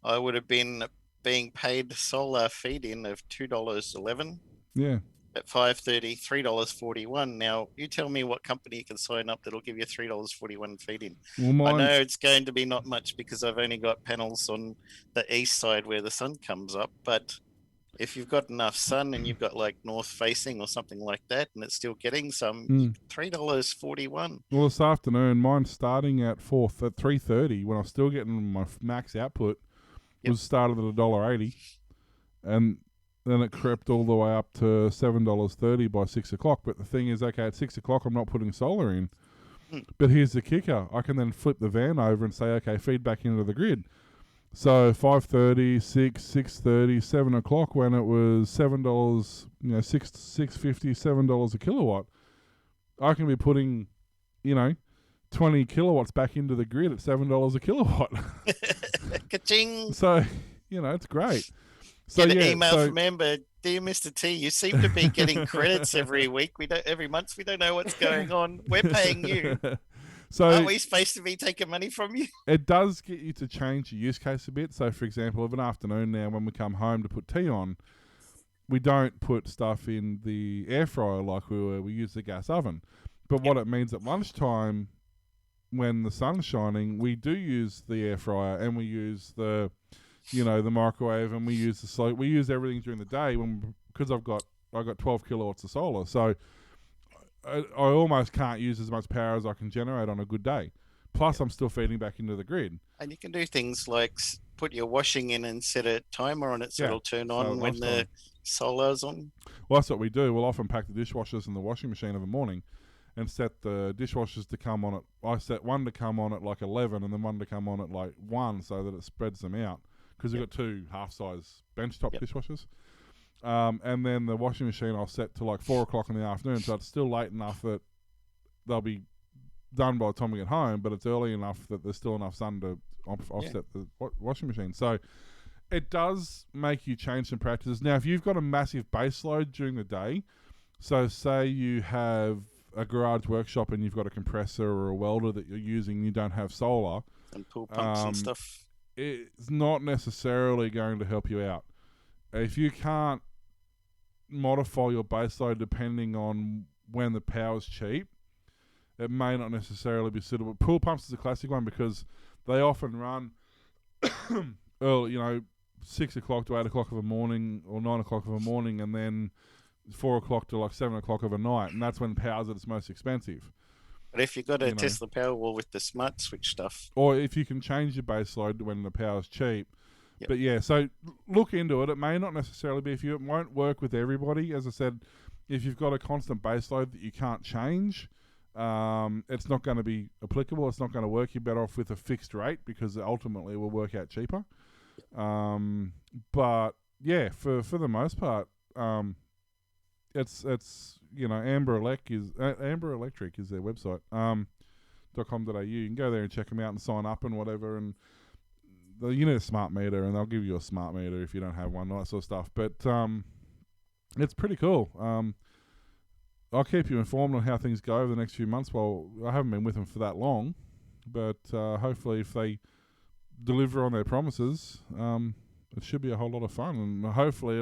Speaker 2: I would have been being paid solar feed-in of $2.11.
Speaker 3: Yeah.
Speaker 2: At 5:30, $3.41. Now, you tell me what company you can sign up that'll give you $3.41 feed-in.
Speaker 3: Well,
Speaker 2: I know it's going to be not much because I've only got panels on the east side where the sun comes up, but if you've got enough sun and you've got like north facing or something like that, and it's still getting some, $3.41.
Speaker 3: Well, this afternoon, mine's starting at 3:30 when I was still getting my max output.
Speaker 2: Yep.
Speaker 3: Was started at $1.80, and then it crept all the way up to $7.30 by 6 o'clock. But the thing is, okay, at 6 o'clock, I'm not putting solar in. But here's the kicker: I can then flip the van over and say, okay, feed back into the grid. So 5:30, 6, 6:30, 7 o'clock, when it was $7, $6.50, $7 a kilowatt, I can be putting, 20 kilowatts back into the grid at $7 a kilowatt.
Speaker 2: Ka-ching!
Speaker 3: So, it's great. So,
Speaker 2: Get an email from Amber. Dear Mr. T, you seem to be getting credits every week. Every month. We don't know what's going on. We're paying you.
Speaker 3: So,
Speaker 2: aren't we supposed to be taking money from you?
Speaker 3: It does get you to change your use case a bit. So, for example, of an afternoon now, when we come home to put tea on, we don't put stuff in the air fryer like we use the gas oven. But what it means at lunchtime, when the sun's shining, we do use the air fryer and we use the microwave, and we use we use everything during the day because I've got 12 kilowatts of solar. So I almost can't use as much power as I can generate on a good day. Plus, I'm still feeding back into the grid.
Speaker 2: And you can do things like put your washing in and set a timer on it so it'll turn on when the solar's on.
Speaker 3: Well, that's what we do. We'll often pack the dishwashers in the washing machine of a morning and set the dishwashers to come on at... I set one to come on at like 11 and then one to come on at like 1 so that it spreads them out. Because we've got two half-size benchtop dishwashers. And then the washing machine I'll set to like 4 o'clock in the afternoon, so it's still late enough that they'll be done by the time we get home, but it's early enough that there's still enough sun to offset the washing machine. So it does make you change some practices. Now, if you've got a massive base load during the day, so say you have a garage workshop and you've got a compressor or a welder that you're using, you don't have solar.
Speaker 2: And pool pumps and stuff.
Speaker 3: It's not necessarily going to help you out. If you can't modify your base load depending on when the power's cheap, it may not necessarily be suitable. Pool pumps is a classic one because they often run early, 6 o'clock to 8 o'clock of a morning or 9 o'clock of a morning, and then 4 o'clock to like 7 o'clock of a night, and that's when power's at its most expensive.
Speaker 2: But if you've got a Tesla Powerwall with the smart switch stuff,
Speaker 3: or if you can change your base load when the power's cheap.
Speaker 2: Yep.
Speaker 3: But yeah, so look into it. It may not necessarily be it won't work with everybody. As I said, if you've got a constant base load that you can't change, it's not going to be applicable. It's not going to work. You're better off with a fixed rate because ultimately it will work out cheaper. But yeah, for the most part, it's Amber Electric is their website. .com.au. You can go there and check them out and sign up and whatever. And you need a smart meter, and they'll give you a smart meter if you don't have one, all that sort of stuff. But it's pretty cool. I'll keep you informed on how things go over the next few months. Well, I haven't been with them for that long, but hopefully if they deliver on their promises, it should be a whole lot of fun, and hopefully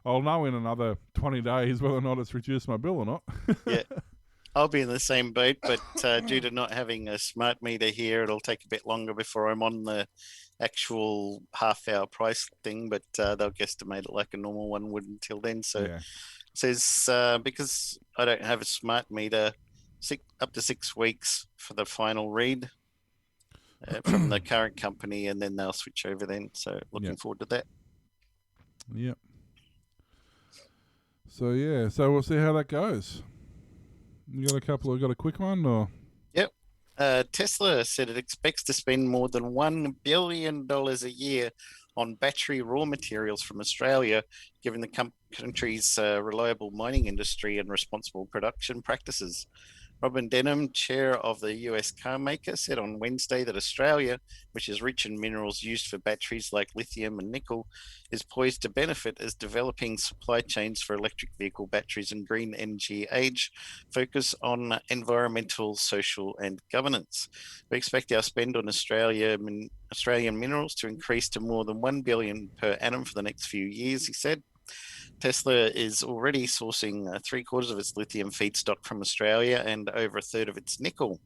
Speaker 3: I'll know in another 20 days whether or not it's reduced my bill or not.
Speaker 2: Yeah. I'll be in the same boat, but due to not having a smart meter here, it'll take a bit longer before I'm on the actual half-hour price thing, but they'll guesstimate it like a normal one would until then. So
Speaker 3: Yeah.
Speaker 2: it says because I don't have a smart meter, up to 6 weeks for the final read from the current company, and then they'll switch over then. So looking forward to that.
Speaker 3: Yep. So yeah, so we'll see how that goes. You got a quick one, or?
Speaker 2: Yep. Tesla said it expects to spend more than $1 billion a year on battery raw materials from Australia, given the country's reliable mining industry and responsible production practices. Robin Denham, chair of the US car maker, said on Wednesday that Australia, which is rich in minerals used for batteries like lithium and nickel, is poised to benefit as developing supply chains for electric vehicle batteries and green energy age focus on environmental, social, and governance. We expect our spend on Australian minerals to increase to more than $1 billion per annum for the next few years, he said. Tesla is already sourcing 3/4 of its lithium feedstock from Australia and over 1/3 of its nickel.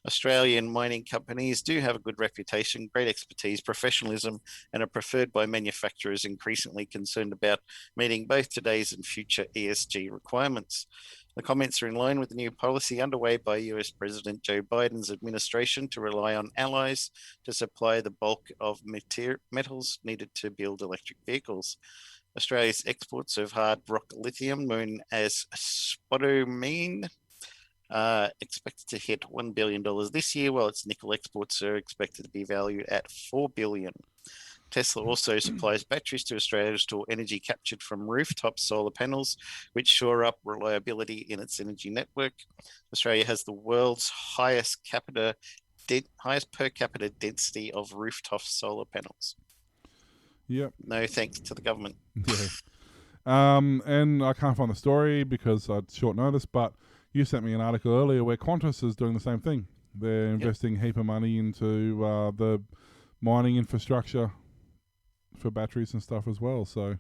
Speaker 2: Australian mining companies do have a good reputation, great expertise, professionalism, and are preferred by manufacturers increasingly concerned about meeting both today's and future ESG requirements. The comments are in line with the new policy underway by US President Joe Biden's administration to rely on allies to supply the bulk of metals needed to build electric vehicles. Australia's exports of hard rock lithium, known as spodumene, expected to hit $1 billion this year, while its nickel exports are expected to be valued at $4 billion. Tesla also supplies batteries to Australia to store energy captured from rooftop solar panels, which shore up reliability in its energy network. Australia has the world's highest per capita density of rooftop solar panels.
Speaker 3: Yep.
Speaker 2: No thanks to the government.
Speaker 3: Yeah. And I can't find the story because I short notice, but you sent me an article earlier where Qantas is doing the same thing. They're investing a heap of money into the mining infrastructure for batteries and stuff as well. So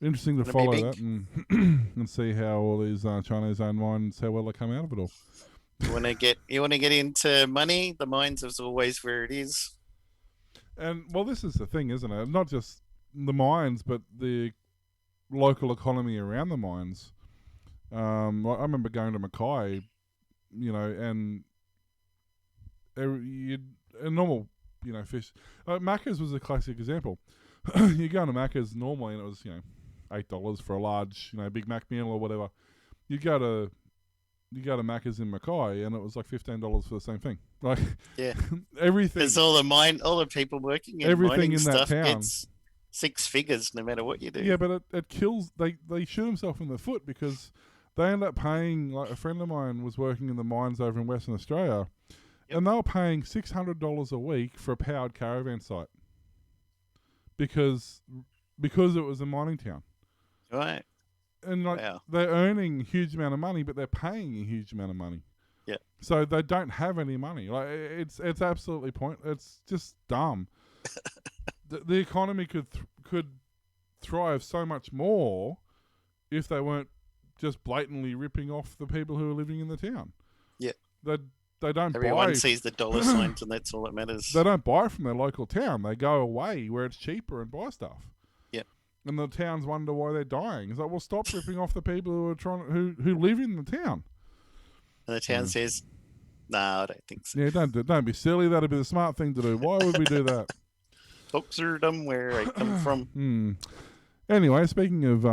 Speaker 3: interesting to follow that and and see how all these Chinese-owned mines, how well they come out of it all.
Speaker 2: You want to get into money? The mines is always where it is.
Speaker 3: And well, this is the thing, isn't it? Not just the mines, but the local economy around the mines. I remember going to Mackay, and a normal, fish. Macca's was a classic example. You go to Macca's normally, and it was $8 for a large, Big Mac meal or whatever. You go to Macca's in Mackay, and it was like $15 for the same thing. Like, everything.
Speaker 2: Because all the people working in
Speaker 3: everything
Speaker 2: mining
Speaker 3: in
Speaker 2: stuff
Speaker 3: that town
Speaker 2: gets 6 figures no matter what you do.
Speaker 3: Yeah, but it kills. They shoot themselves in the foot because they end up paying. Like a friend of mine was working in the mines over in Western Australia, and they were paying $600 a week for a powered caravan site because it was a mining town.
Speaker 2: Right.
Speaker 3: And they're earning a huge amount of money, but they're paying a huge amount of money.
Speaker 2: Yeah.
Speaker 3: So they don't have any money. Like it's absolutely it's just dumb. The economy could thrive so much more if they weren't just blatantly ripping off the people who are living in the town.
Speaker 2: Yeah.
Speaker 3: They don't
Speaker 2: Everyone sees the dollar signs and that's all that matters.
Speaker 3: They don't buy from their local town. They go away where it's cheaper and buy stuff. And the towns wonder why they're dying. It's like, well, stop ripping off the people who are who live in the town.
Speaker 2: And the town says, "No, I don't think so."
Speaker 3: Yeah, don't be silly. That'd be the smart thing to do. Why would we do that?
Speaker 2: Folks are dumb where I come from.
Speaker 3: Anyway, speaking of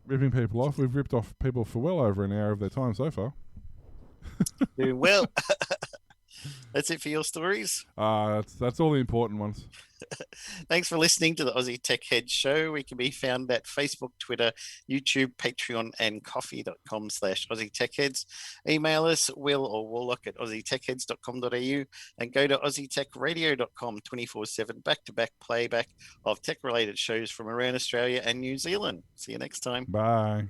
Speaker 3: ripping people off, we've ripped off people for well over an hour of their time so far.
Speaker 2: Doing well. That's it for your stories.
Speaker 3: That's all the important ones.
Speaker 2: Thanks for listening to the Aussie Tech Head Show. We can be found at Facebook, Twitter, YouTube, Patreon, and coffee.com/Aussie Tech Heads. Email us, Will or Warlock at aussietechheads.com.au, and go to aussietechradio.com 24/7 back-to-back playback of tech-related shows from around Australia and New Zealand. See you next time.
Speaker 3: Bye.